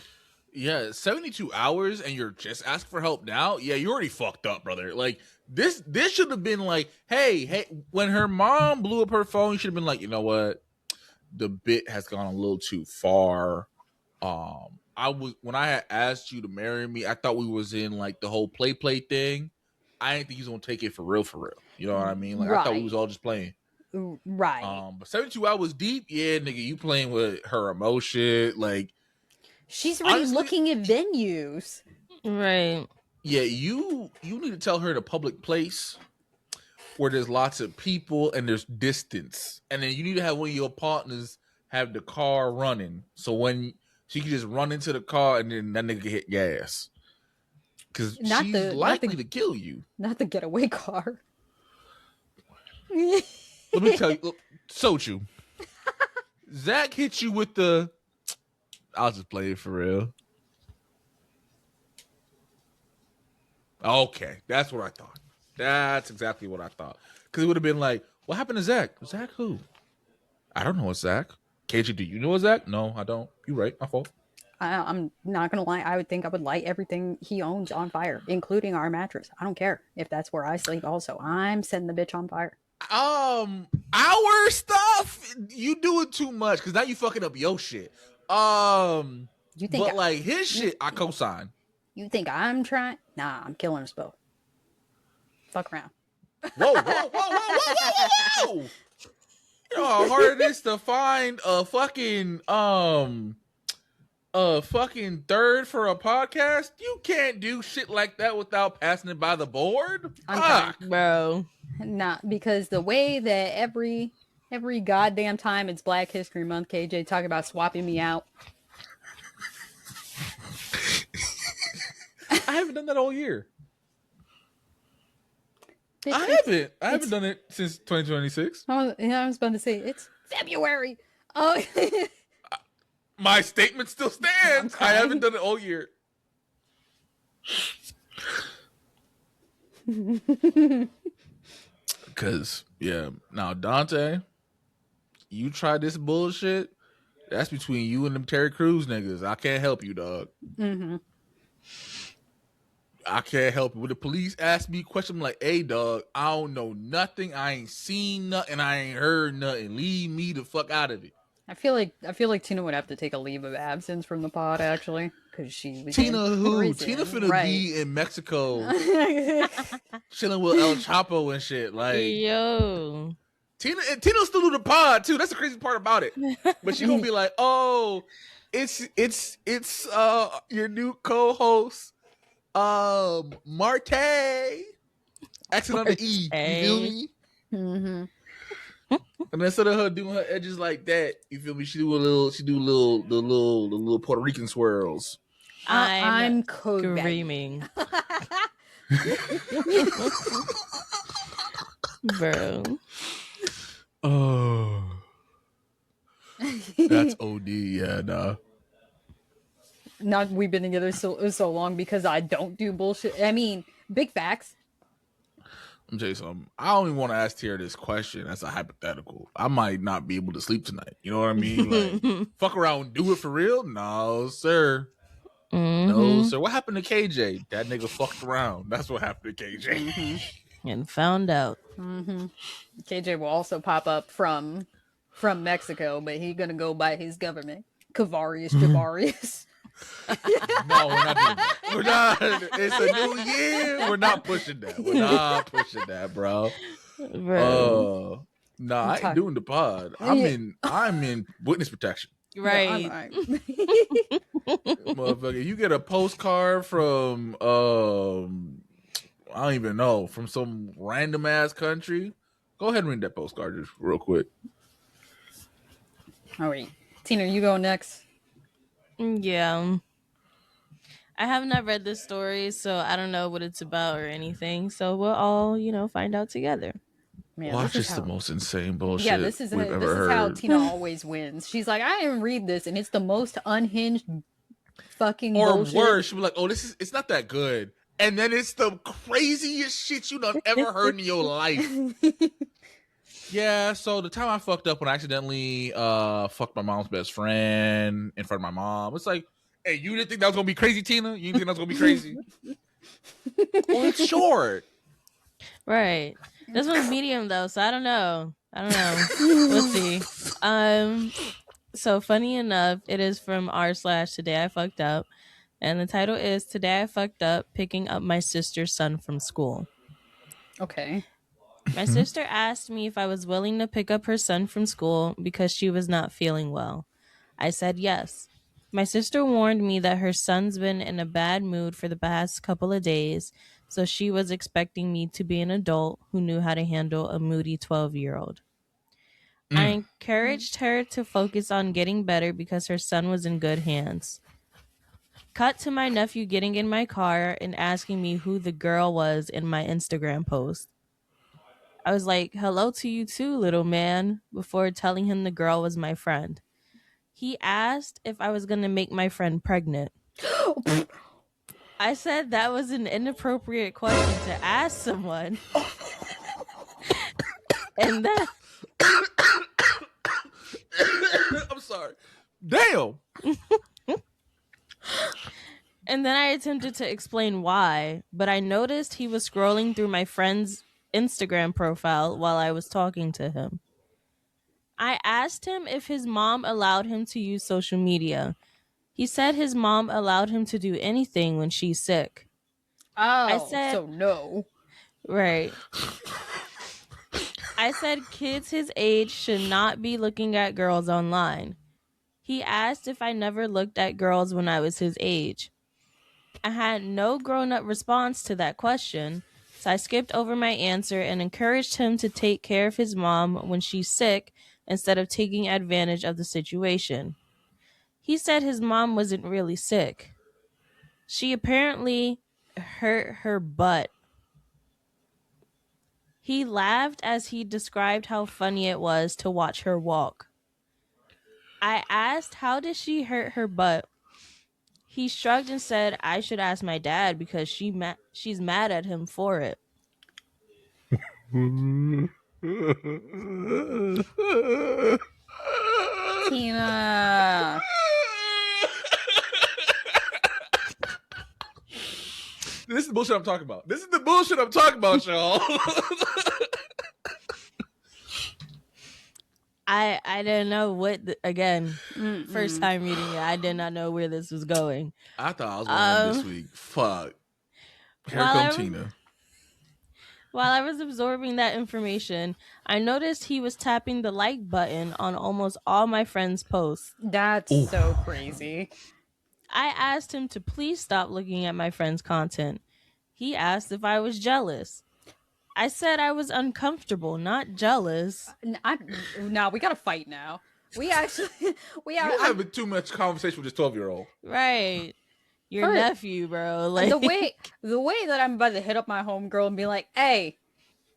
Yeah, 72 hours and you're just asking for help now? Yeah, you already fucked up, brother. Like, this should have been like, hey, when her mom blew up her phone, you should have been like, you know what? The bit has gone a little too far. When I had asked you to marry me, I thought we was in like the whole play thing. I didn't think he was gonna take it for real. You know what I mean? Like, I thought we was all just playing. Right. But 72 hours deep, yeah, nigga, you playing with her emotion, like. She's already Honestly, looking at venues. Right. Yeah, you need to tell her the public place where there's lots of people and there's distance, and then you need to have one of your partners have the car running, so when she can just run into the car and then that nigga hit gas, because she's likely to kill you. Not the getaway car. Let me tell you, look, Sochu, Zach hit you with the. I'll just play it for real. Okay, that's what I thought. That's exactly what I thought. Because it would have been like, what happened to Zach? Zach who? I don't know a Zach. KG, do you know a Zach? No, I don't. You're right. My fault. I'm not gonna lie. I would think I would light everything he owns on fire, including our mattress. I don't care if that's where I sleep. Also, I'm setting the bitch on fire. Our stuff, you do it too much because now you fucking up your shit. You think? But like his shit, I co-sign. You think I'm trying? Nah, I'm killing us both. Fuck around. Whoa! You know how hard it is to find a fucking third for a podcast? You can't do shit like that without passing it by the board. I'm Fuck. Bro. Not because the way that every Every goddamn time it's Black History Month, KJ talking about swapping me out. I haven't done that all year. Bitch, I haven't done it since 2026. I was about to say, it's February. Oh, My statement still stands. I haven't done it all year. Because, yeah. Now, Dante, you try this bullshit, that's between you and them Terry Crews niggas. I can't help you, dog. Mm-hmm. I can't help you. When the police ask me a question, I'm like, hey, dog, I don't know nothing. I ain't seen nothing. I ain't heard nothing. Leave me the fuck out of it. I feel like Tina would have to take a leave of absence from the pod, actually, because she was Tina in who? prison. Tina finna be in Mexico chilling with El Chapo and shit. Like, Yo. Tina still do the pod too. That's the crazy part about it. But she gonna be like, oh, it's your new co-host, Marte. Accent on the E. You feel me? Mm-hmm. And instead of her doing her edges like that, you feel me? She do the little Puerto Rican swirls. I'm screaming. Bro. Oh, that's OD. Yeah, nah. Not we've been together so long because I don't do bullshit. I mean, big facts. I'm tell you something. I don't even want to ask Tara this question as a hypothetical. I might not be able to sleep tonight. You know what I mean? Like, fuck around and do it for real? No, sir. Mm-hmm. No, sir. What happened to KJ? That nigga fucked around. That's what happened to KJ. Mm-hmm. And found out. Mm-hmm. KJ will also pop up from Mexico, but he's gonna go by his government. Kavarius Javarius. No, we're not doing that. We're not. It's a new year. We're not pushing that. We're not pushing that, bro. Nah, I ain't doing the pod. I'm in witness protection. Right. Motherfucker, you get a postcard from I don't even know, from some random ass country. Go ahead and read that postcard just real quick. All right. Tina, you go next. Yeah. I have not read this story, so I don't know what it's about or anything. So we'll all, find out together. Man, Watch is the most insane bullshit. Yeah, this is how Tina always wins. She's like, I didn't read this, and it's the most unhinged fucking bullshit. Or worse, she'll be like, oh, it's not that good. And then it's the craziest shit you done ever heard in your life. Yeah, so the time I fucked up when I accidentally fucked my mom's best friend in front of my mom, it's like, hey, you didn't think that was going to be crazy, Tina? You didn't think that was going to be crazy? Well, it's short. Right. This one's medium, though, so I don't know. We'll see. So funny enough, it is from r/Today I Fucked Up. And the title is Today I Fucked Up Picking Up My Sister's Son from School. Okay. My sister asked me if I was willing to pick up her son from school because she was not feeling well. I said yes. My sister warned me that her son's been in a bad mood for the past couple of days, so she was expecting me to be an adult who knew how to handle a moody 12-year-old. I encouraged her to focus on getting better because her son was in good hands. Cut to my nephew getting in my car and asking me who the girl was in my Instagram post. I was like, hello to you too, little man, before telling him the girl was my friend. He asked if I was going to make my friend pregnant. I said that was an inappropriate question to ask someone. And then... I'm sorry. Damn. And then I attempted to explain why, but I noticed he was scrolling through my friend's Instagram profile while I was talking to him. I asked him if his mom allowed him to use social media. He said his mom allowed him to do anything when she's sick. So no. Right. I said kids his age should not be looking at girls online. He asked if I never looked at girls when I was his age. I had no grown-up response to that question, So I skipped over my answer and encouraged him to take care of his mom when she's sick instead of taking advantage of the situation. He said his mom wasn't really sick. She apparently hurt her butt. He laughed as he described how funny it was to watch her walk. I asked, how did she hurt her butt? He shrugged and said, I should ask my dad because she's mad at him for it. Tina. This is the bullshit I'm talking about. This is the bullshit I'm talking about, y'all. I didn't know first time reading it, I did not know where this was going. I thought I was going to this week. Fuck. Here comes Tina. While I was absorbing that information, I noticed he was tapping the like button on almost all my friends' posts. That's so crazy. I asked him to please stop looking at my friends' content. He asked if I was jealous. I said I was uncomfortable, not jealous. No, we gotta fight now. We You're having too much conversation with this 12-year-old. Right. Your nephew, bro. Like the way that I'm about to hit up my homegirl and be like, hey,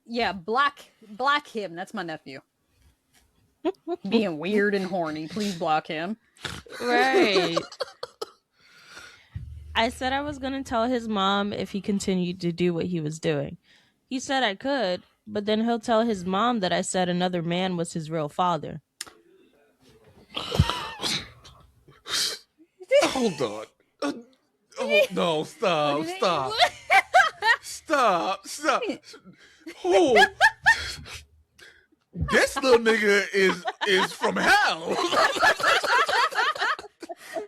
yeah, block him. That's my nephew. Being weird and horny. Please block him. Right. I said I was going to tell his mom if he continued to do what he was doing. He said I could, but then he'll tell his mom that I said another man was his real father. Hold on. No, stop. Stop. Oh. This little nigga is from hell.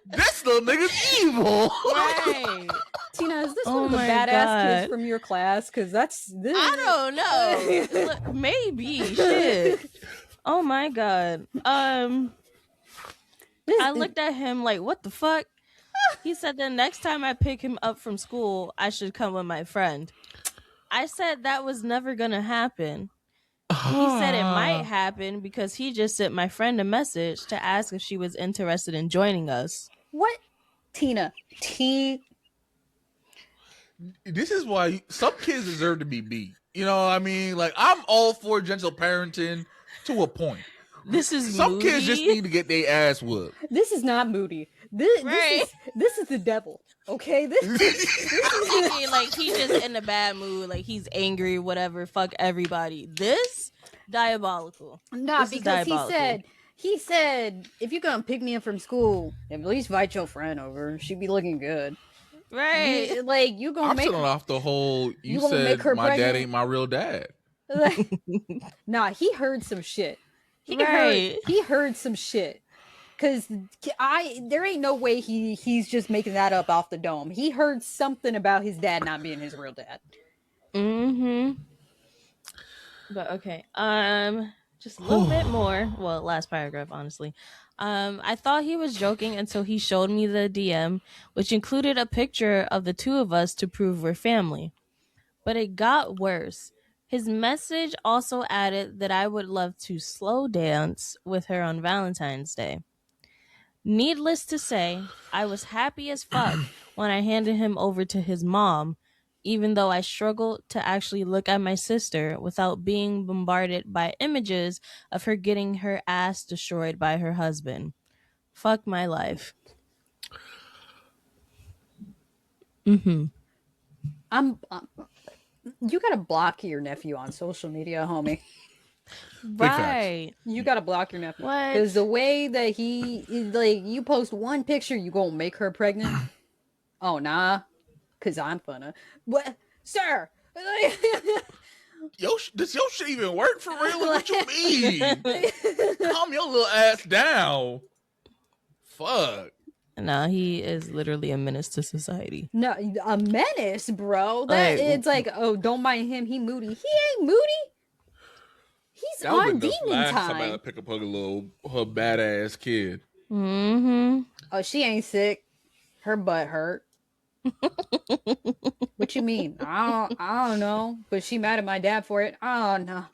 This little nigga's evil. Right. Tina, is this one of the badass kids from your class? Because I don't know. Look, maybe. Shit. Oh my god. I looked at him like, what the fuck? He said the next time I pick him up from school, I should come with my friend. I said that was never gonna happen. He said it might happen because he just sent my friend a message to ask if she was interested in joining us. What? Tina. This is why some kids deserve to be beat. You know what I mean? Like, I'm all for gentle parenting to a point. This is some moody. Kids just need to get their ass whooped. This is not moody. This is the devil. Okay, this is like he's just in a bad mood, like he's angry, whatever. Fuck everybody. This diabolical. Nah, because he said if you're gonna pick me up from school, at least invite your friend over. She'd be looking good. Right. You gonna I'm make still off the whole. You said make her my pregnant? dad ain't my real dad. Nah, he heard some shit. He heard some shit. Cause there ain't no way he's just making that up off the dome. He heard something about his dad not being his real dad. Mm-hmm. But okay. Just a little bit more. Well, last paragraph, honestly. I thought he was joking until he showed me the DM, which included a picture of the two of us to prove we're family. But it got worse. His message also added that I would love to slow dance with her on Valentine's Day. Needless to say, I was happy as fuck when I handed him over to his mom, even though I struggled to actually look at my sister without being bombarded by images of her getting her ass destroyed by her husband. Fuck my life. You gotta block your nephew on social media, homie. Right. You gotta block your nephew. Because the way that he is, like, you post one picture, you gonna make her pregnant? Oh, nah. Because I'm gonna. What? Sir! Does your shit even work for real? What you mean? Calm your little ass down. Fuck. No, he is literally a menace to society. No, a menace, bro. It's like, oh, don't mind him. He moody. He ain't moody. He's on demon time. Somebody pick up her badass kid. Mm-hmm. Oh, she ain't sick. Her butt hurt. What you mean? I don't know. But she mad at my dad for it. Oh no.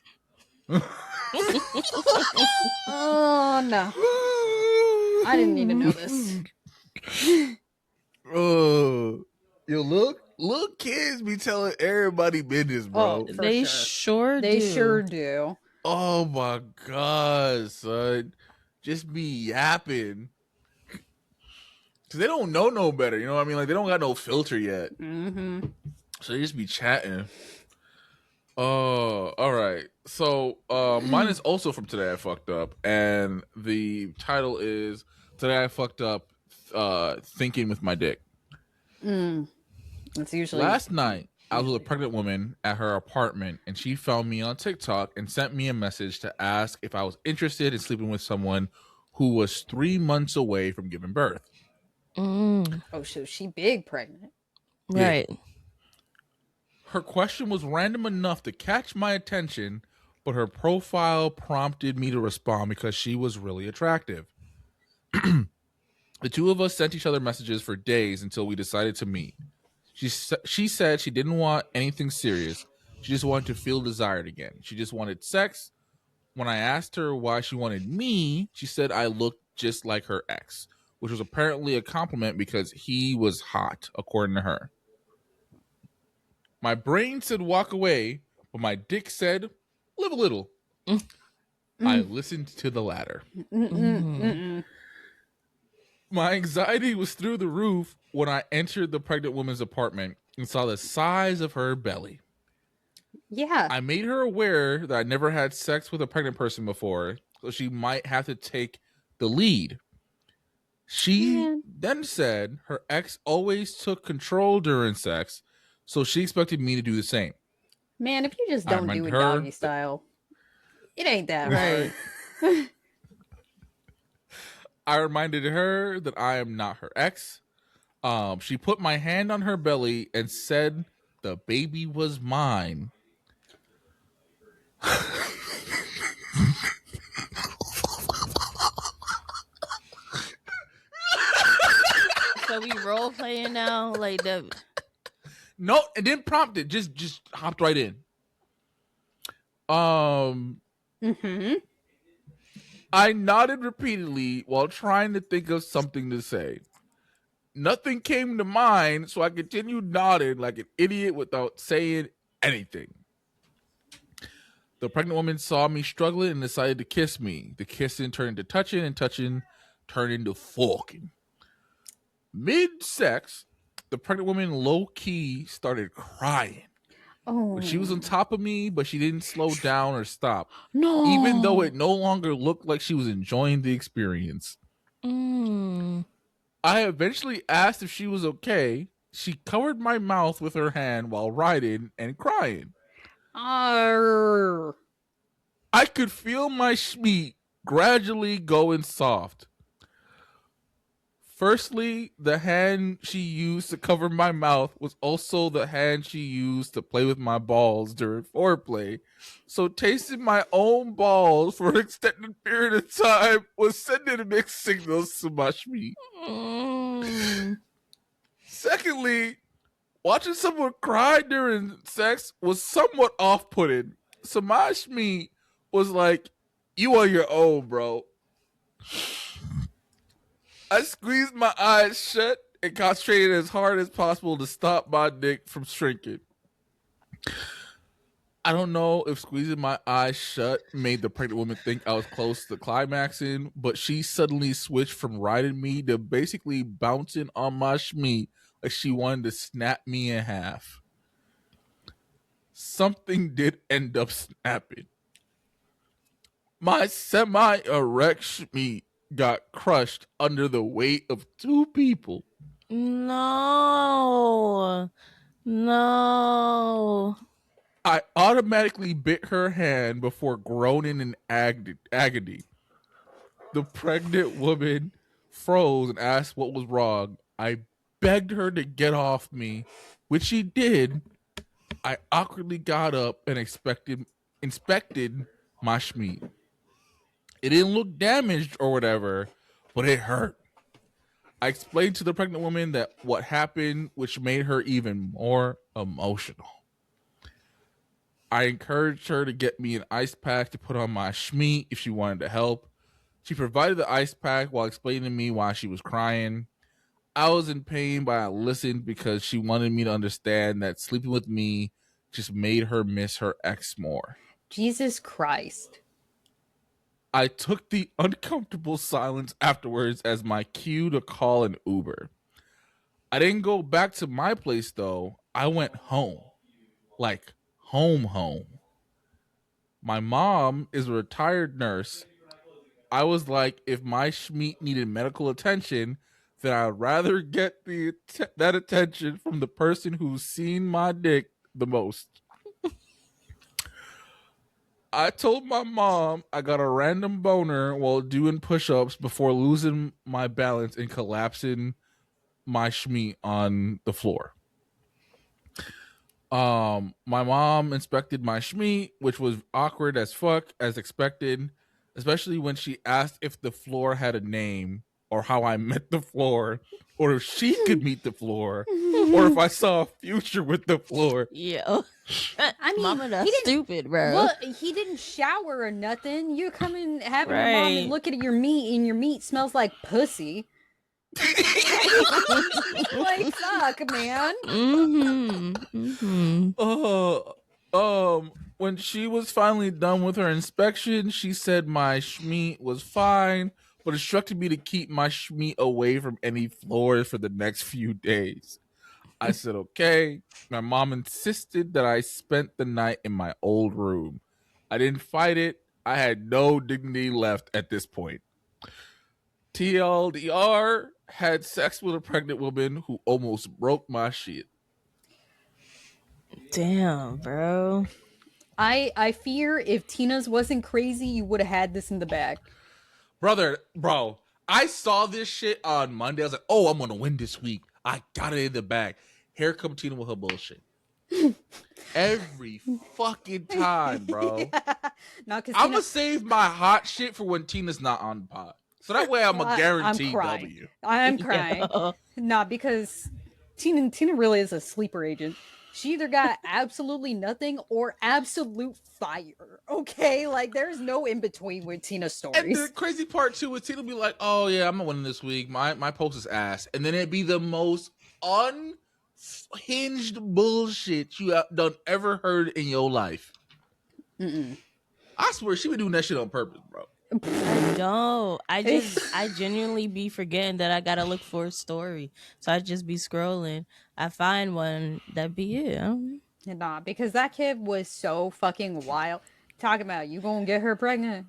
Oh no. I didn't need to know this. Oh, yo, look, kids be telling everybody business, bro. Oh, for They sure. sure They do. sure do. Oh my god, son, just be yapping. Cause they don't know no better, you know what I mean? Like they don't got no filter yet, so they just be chatting. Oh, all right. So mine is also from Today I Fucked Up, and the title is Today I Fucked Up Thinking with My Dick. That's usually Last night, I was with a pregnant woman at her apartment, and she found me on TikTok and sent me a message to ask if I was interested in sleeping with someone who was 3 months away from giving birth. Oh, so she big pregnant. Right. Her question was random enough to catch my attention, but her profile prompted me to respond because she was really attractive. The two of us sent each other messages for days until we decided to meet. She said she didn't want anything serious. She just wanted to feel desired again. She just wanted sex. When I asked her why she wanted me, she said I looked just like her ex, which was apparently a compliment because he was hot, according to her. My brain said walk away, but my dick said live a little. I listened to the latter. My anxiety was through the roof when I entered the pregnant woman's apartment and saw the size of her belly. Yeah. I made her aware that I never had sex with a pregnant person before, so she might have to take the lead. She then said her ex always took control during sex, so she expected me to do the same. Man, if you just don't do it her doggy style, it ain't that Right. hard. I reminded her that I am not her ex. She put my hand on her belly and said the baby was mine. So we role playing now, like the. No, it didn't prompt it. Just hopped right in. I nodded repeatedly while trying to think of something to say. Nothing came to mind, so I continued nodding like an idiot without saying anything. The pregnant woman saw me struggling and decided to kiss me. The kissing turned into touching, and touching turned into fucking. Mid-sex, the pregnant woman low-key started crying. Oh. She was on top of me, but she didn't slow down or stop. No. Even though it no longer looked like she was enjoying the experience. I eventually asked if she was okay. She covered my mouth with her hand while riding and crying. Arr. I could feel my schmeat gradually going soft. Firstly, the hand she used to cover my mouth was also the hand she used to play with my balls during foreplay. So tasting my own balls for an extended period of time was sending mixed signals to my schmeat. Secondly, watching someone cry during sex was somewhat off-putting. So my schmeat was like, you on your own, bro. I squeezed my eyes shut and concentrated as hard as possible to stop my dick from shrinking. I don't know if squeezing my eyes shut made the pregnant woman think I was close to climaxing, but she suddenly switched from riding me to basically bouncing on my schmeat like she wanted to snap me in half. Something did end up snapping. My semi-erect schmeat got crushed under the weight of two people. No. I automatically bit her hand before groaning in agony. The pregnant woman froze and asked what was wrong. I begged her to get off me, which she did. I awkwardly got up and inspected my schmeat. It didn't look damaged or whatever, but it hurt. I explained to the pregnant woman that what happened, which made her even more emotional. I encouraged her to get me an ice pack to put on my schmeat if she wanted to help. She provided the ice pack while explaining to me why she was crying. I was in pain, but I listened because she wanted me to understand that sleeping with me just made her miss her ex more. Jesus Christ. I took the uncomfortable silence afterwards as my cue to call an Uber. I didn't go back to my place though. I went home. Like home. My mom is a retired nurse. I was like, if my schmeat needed medical attention, then I'd rather get that attention from the person who's seen my dick the most. I told my mom I got a random boner while doing push-ups before losing my balance and collapsing my schmeat on the floor. My mom inspected my schmeat, which was awkward as fuck, as expected, especially when she asked if the floor had a name or how I met the floor or if she could meet the floor or if I saw a future with the floor. Yeah. I mean, Mama, that's he didn't- stupid, bro. Well, he didn't shower or nothing. You come in having your mom and Right. looking at your meat, and your meat smells like pussy. Like, fuck, man. When she was finally done with her inspection, she said my schmeat was fine, but instructed me to keep my schmeat away from any floors for the next few days. I said, okay. My mom insisted that I spent the night in my old room. I didn't fight it. I had no dignity left at this point. TLDR, had sex with a pregnant woman who almost broke my shit. Damn, bro. I fear if Tina's wasn't crazy, you would have had this in the bag. Bro, I saw this shit on Monday. I was like, oh, I'm going to win this week. I got it in the bag. Here come Tina with her bullshit. Every fucking time, bro. Not because I'm going to save my hot shit for when Tina's not on the pod. So that way I'm a guaranteed W. I'm crying. Yeah. Not because Tina really is a sleeper agent. She either got absolutely nothing or absolute fire. Okay, like there's no in between with Tina's stories. And the crazy part too is Tina be like, "Oh yeah, I'm not winning this week. My post is ass," and then it'd be the most unhinged bullshit you have done ever heard in your life. Mm-mm. I swear she be doing that shit on purpose, bro. I don't. I genuinely be forgetting that I gotta look for a story. So I just be scrolling. I find one, that be it. Nah, because that kid was so fucking wild. Talking about you gonna get her pregnant.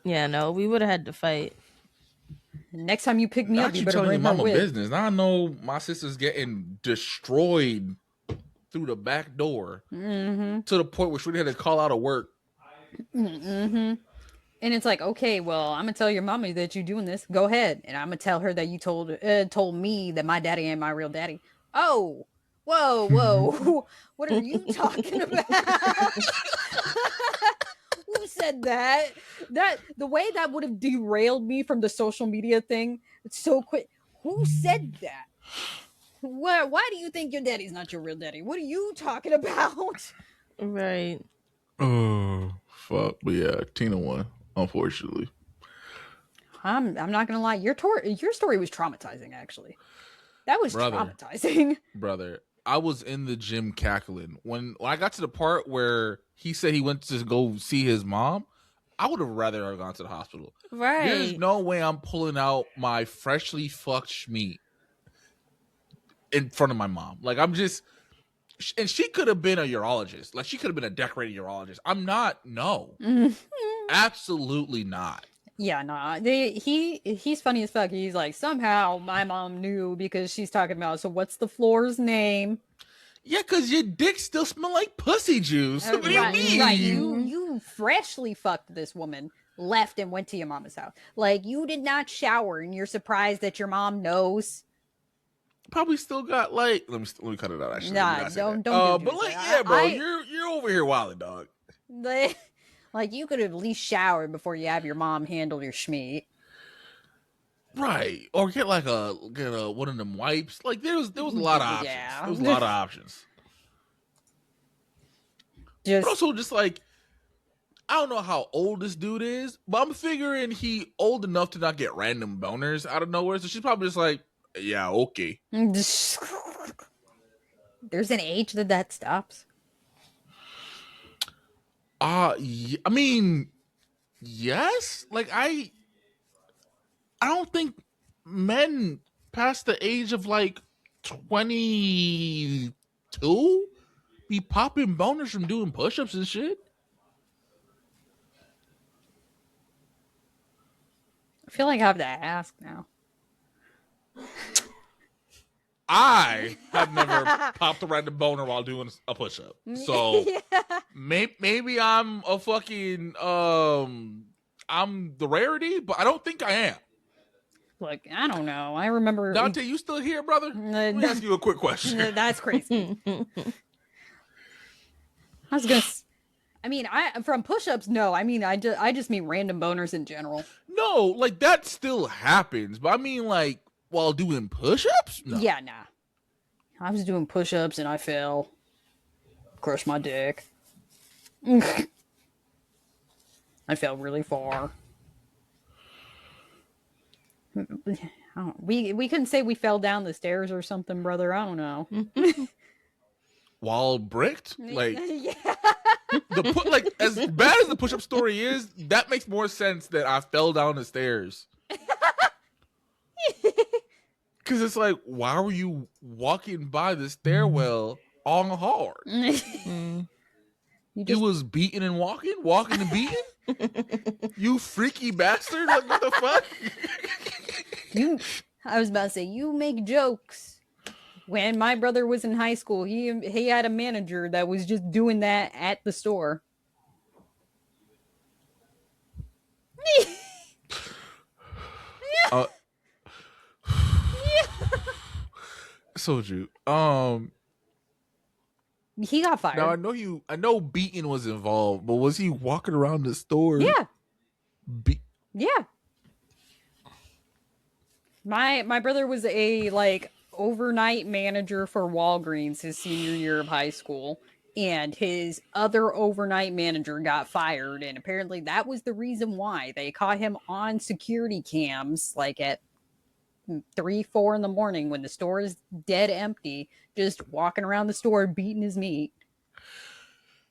Yeah, no, we would have had to fight. Next time you pick me up, Not you you better telling your bring her mama with. business. Now I know my sister's getting destroyed through the back door to the point where she had to call out of work. Mm-hmm. And it's like, okay, well, I'm gonna tell your mommy that you're doing this. Go ahead, and I'm gonna tell her that you told me that my daddy ain't my real daddy. Oh, whoa, what are you talking about? Who said that? That the way that would have derailed me from the social media thing. It's so quick. Who said that? Why do you think your daddy's not your real daddy? What are you talking about? Right. Oh fuck! But yeah, Tina won, unfortunately. I'm not gonna lie. Your story was traumatizing. Actually, that was traumatizing. Brother, I was in the gym cackling when I got to the part where he said he went to go see his mom. I would have rather have gone to the hospital. Right. There's no way I'm pulling out my freshly fucked schmeat in front of my mom. Like I'm just, and she could have been a urologist. Like she could have been a decorated urologist. I'm not. No, absolutely not. Yeah, nah. He's funny as fuck. He's like, somehow my mom knew because she's talking about. So what's the floor's name? Yeah, because your dick still smell like pussy juice. What do you mean? Right. You freshly fucked this woman, left and went to your mama's house. Like you did not shower, and you're surprised that your mom knows. Probably still got like. Let me cut it out. Actually, Nah, don't. But like, yeah, bro, you're over here wilding, dog. Like you could have at least showered before you have your mom handle your schmeat. Right. Or get a one of them wipes. Like there was a lot of options. Yeah. There was a lot of options. But Just also just like I don't know how old this dude is, but I'm figuring he old enough to not get random boners out of nowhere. So she's probably just like, yeah, okay. there's an age that stops. I mean, yes. Like I don't think men past the age of like 22 be popping boners from doing push-ups and shit. I feel like I have to ask now. I have never popped a random boner while doing a push-up. So Yeah. maybe I'm a fucking I'm the rarity, but I don't think I am. Look, I don't know. I remember Dante, you still here, brother? Let me ask you a quick question. That's crazy. I was gonna. I mean, from push-ups, no. I mean, I just mean random boners in general. No, like that still happens, but I mean like while doing push-ups? No. Yeah, nah. I was doing push-ups and I fell, crushed my dick. I fell really far. We couldn't say we fell down the stairs or something, brother. I don't know. While bricked? Like Yeah. like as bad as the push-up story is, that makes more sense that I fell down the stairs. Cause it's like, why were you walking by the stairwell on hard? You It was beating and walking and beating? You freaky bastard! Like what the fuck? I was about to say, you make jokes. When my brother was in high school, he had a manager that was just doing that at the store. Soju. He got fired. Now I know beating was involved, but was he walking around the store? Yeah. Be- Yeah. My brother was a overnight manager for Walgreens his senior year of high school, and his other overnight manager got fired, and apparently that was the reason why they caught him on security cams at 3-4 in the morning when the store is dead empty, just walking around the store beating his meat.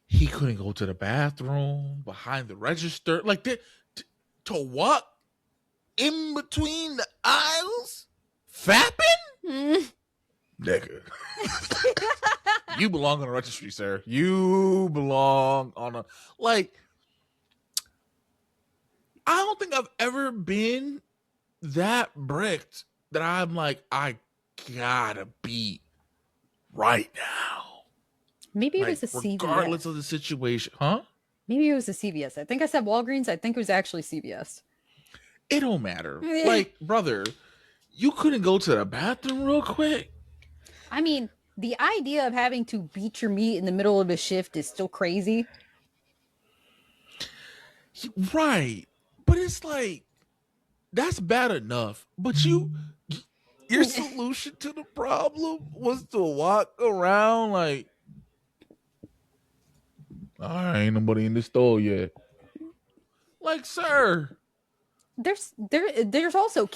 He couldn't go to the bathroom behind the register, like to walk in between the aisles, fapping. Nigga, you belong on a registry, sir. You belong on a I don't think I've ever been that bricked that I'm like, I gotta beat right now. Maybe it was a CVS. Regardless of the situation. Huh? Maybe it was a CVS. I think I said Walgreens. I think it was actually CVS. It don't matter. Like, brother, you couldn't go to the bathroom real quick? I mean, the idea of having to beat your meat in the middle of a shift is still crazy. Right. But it's like, that's bad enough. But your solution to the problem was to walk around like, ain't nobody in the store yet. Like, sir. There's also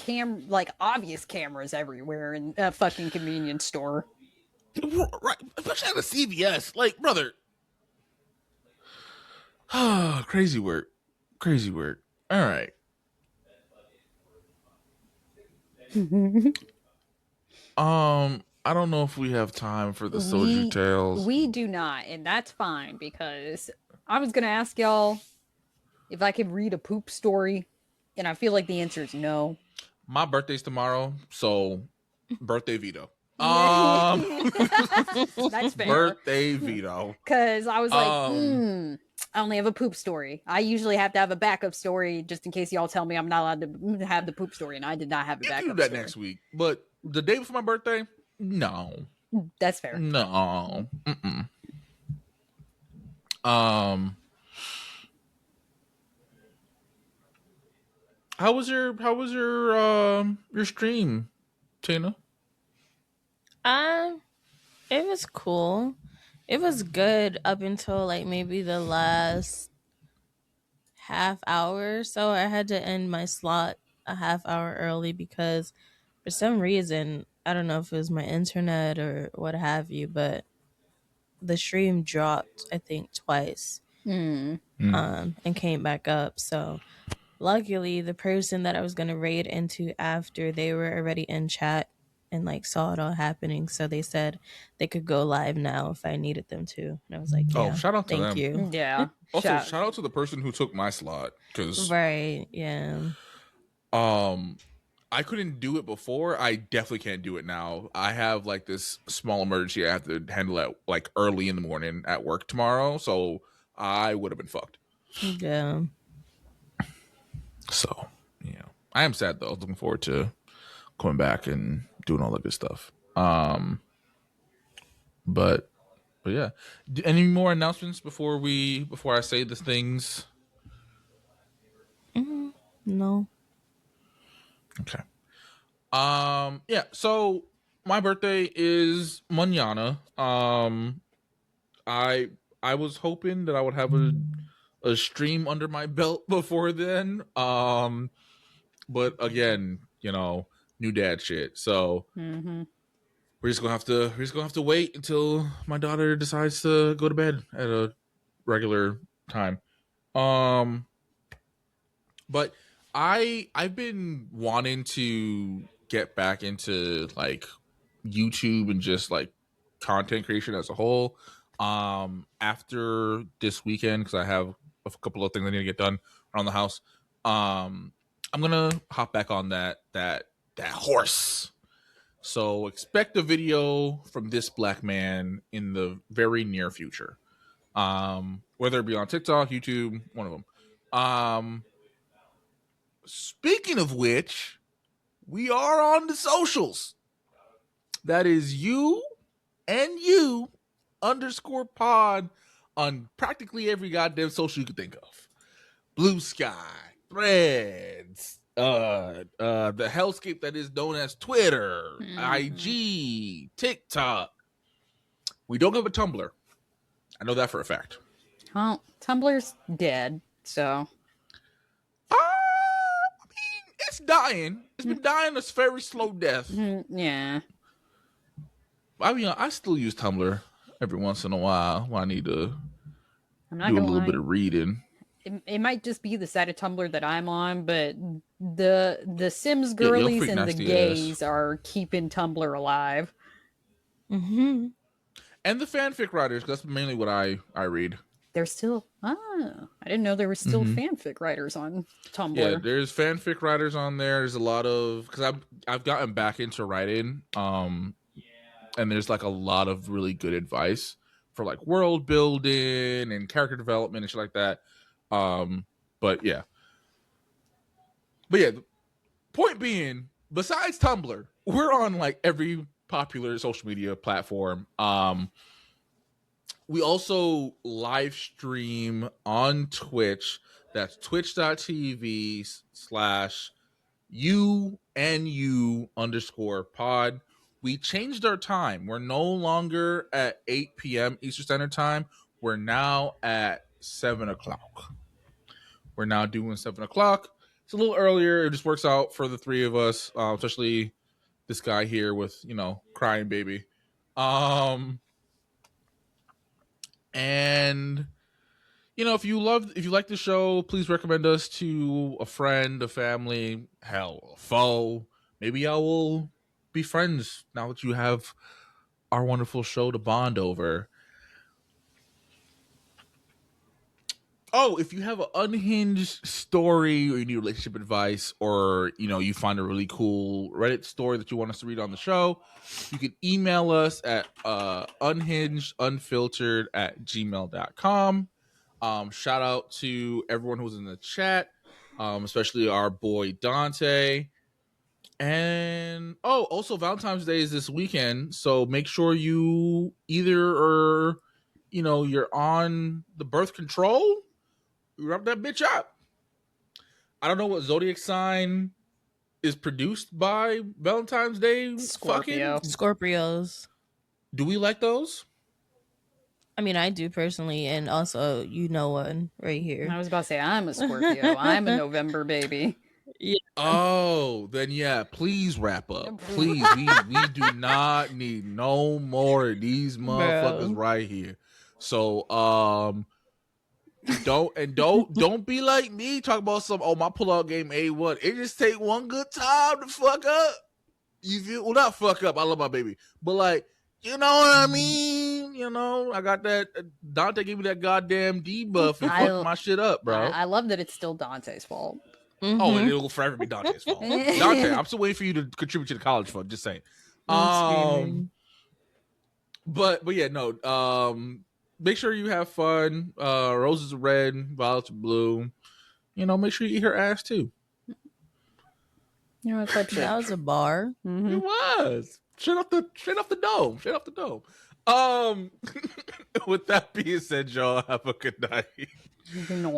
obvious cameras everywhere in a fucking convenience store. Right. Especially at a CVS. Like, brother. Crazy work. Crazy work. All right. I don't know if we have time for the Soju Tales. We do not, and that's fine because I was gonna ask y'all if I could read a poop story, and I feel like the answer is no. My birthday's tomorrow, so birthday veto. That's fair. Birthday veto. Because I was like, I only have a poop story. I usually have to have a backup story just in case y'all tell me I'm not allowed to have the poop story, and I did not have a backup. You do that story. next week, but the day before my birthday, no. That's fair. No. Mm-mm. How was your stream, Tina? It was cool. It was good up until like maybe the last half hour. So I had to end my slot a half hour early because for some reason, I don't know if it was my internet or what have you, but the stream dropped I think twice Hmm. and came back up. So luckily the person that I was gonna raid into after, they were already in chat and like saw it all happening. So they said they could go live now if I needed them to. And I was like, Oh, yeah, shout out to thank them. you. Yeah. Also, shout out to the person who took my slot because Right, yeah. I couldn't do it before. I definitely can't do it now. I have like this small emergency I have to handle at like early in the morning at work tomorrow, so I would have been fucked. Yeah. So, I am sad though. Looking forward to coming back and doing all that good stuff. But yeah. Any more announcements before I say the things? No. Okay. Yeah, so my birthday is mañana. I was hoping that I would have a stream under my belt before then. But again, new dad shit. So Mm-hmm. we're just gonna have to wait until my daughter decides to go to bed at a regular time. But I've been wanting to get back into like YouTube and just like content creation as a whole. After this weekend, because I have a couple of things I need to get done around the house. I'm gonna hop back on that horse. So expect a video from this black man in the very near future. Whether it be on TikTok, YouTube, one of them. Speaking of which, we are on the socials. That is you and you underscore pod on practically every goddamn social you could think of. Blue Sky, Threads, the hellscape that is known as Twitter, IG, TikTok. We don't have a Tumblr. I know that for a fact. Well, Tumblr's dead, so. I mean, it's dying. It's been dying a very slow death. Yeah. I mean, I still use Tumblr every once in a while when I need to I'm not do a gonna little lie. bit of reading. It might just be the side of Tumblr that I'm on, but the Sims Yeah, yo girlies freak and the nasty gays ass. are keeping Tumblr alive. Mm-hmm. And the fanfic writers, 'cause that's mainly what I read. There's still I didn't know there were still fanfic writers on Tumblr. Yeah, there's fanfic writers on there. There's a lot of, because I've gotten back into writing, and there's like a lot of really good advice for like world building and character development and shit like that. But yeah, the point being, besides Tumblr, we're on like every popular social media platform. We also live stream on Twitch. That's twitch.tv/UNU_pod. We changed our time. We're no longer at 8 p.m. Eastern Standard Time. We're now at 7 o'clock. We're now doing 7 o'clock. It's a little earlier. It just works out for the three of us, especially this guy here with, crying baby. And if you like the show, please recommend us to a friend, a family, hell, a foe. Maybe I will be friends now that you have our wonderful show to bond over. Oh, if you have an unhinged story or you need relationship advice, or you find a really cool Reddit story that you want us to read on the show, you can email us at unhingedunfiltered@gmail.com. Shout out to everyone who's in the chat, especially our boy Dante. And also Valentine's Day is this weekend, so make sure you either you're on the birth control, you wrap that bitch up. I don't know what zodiac sign is produced by Valentine's Day. Scorpio. Fucking, Scorpios. do we like those? I mean, I do personally, and also one right I here. was about to say, I'm a Scorpio. I'm a November baby. Yeah. Oh, then yeah, please wrap up. Please, we do not need no more of these motherfuckers right here. So don't be like me, talk about some my pullout game A1. It just take one good time to fuck up. You feel well, not fuck up. I love my baby. But like, you know what I mean? You know, I got that Dante gave me that goddamn debuff and fucked my shit up, bro. I love that it's still Dante's fault. Oh, and it'll forever be Dante's fault. Dante, I'm still waiting for you to contribute to the college fund. Just saying. But yeah, no. Make sure you have fun. Roses are red, violets are blue. You know, make sure you eat her ass too. You know, type shit. That was a bar. It was straight off the dome. With that being said, y'all have a good night. No.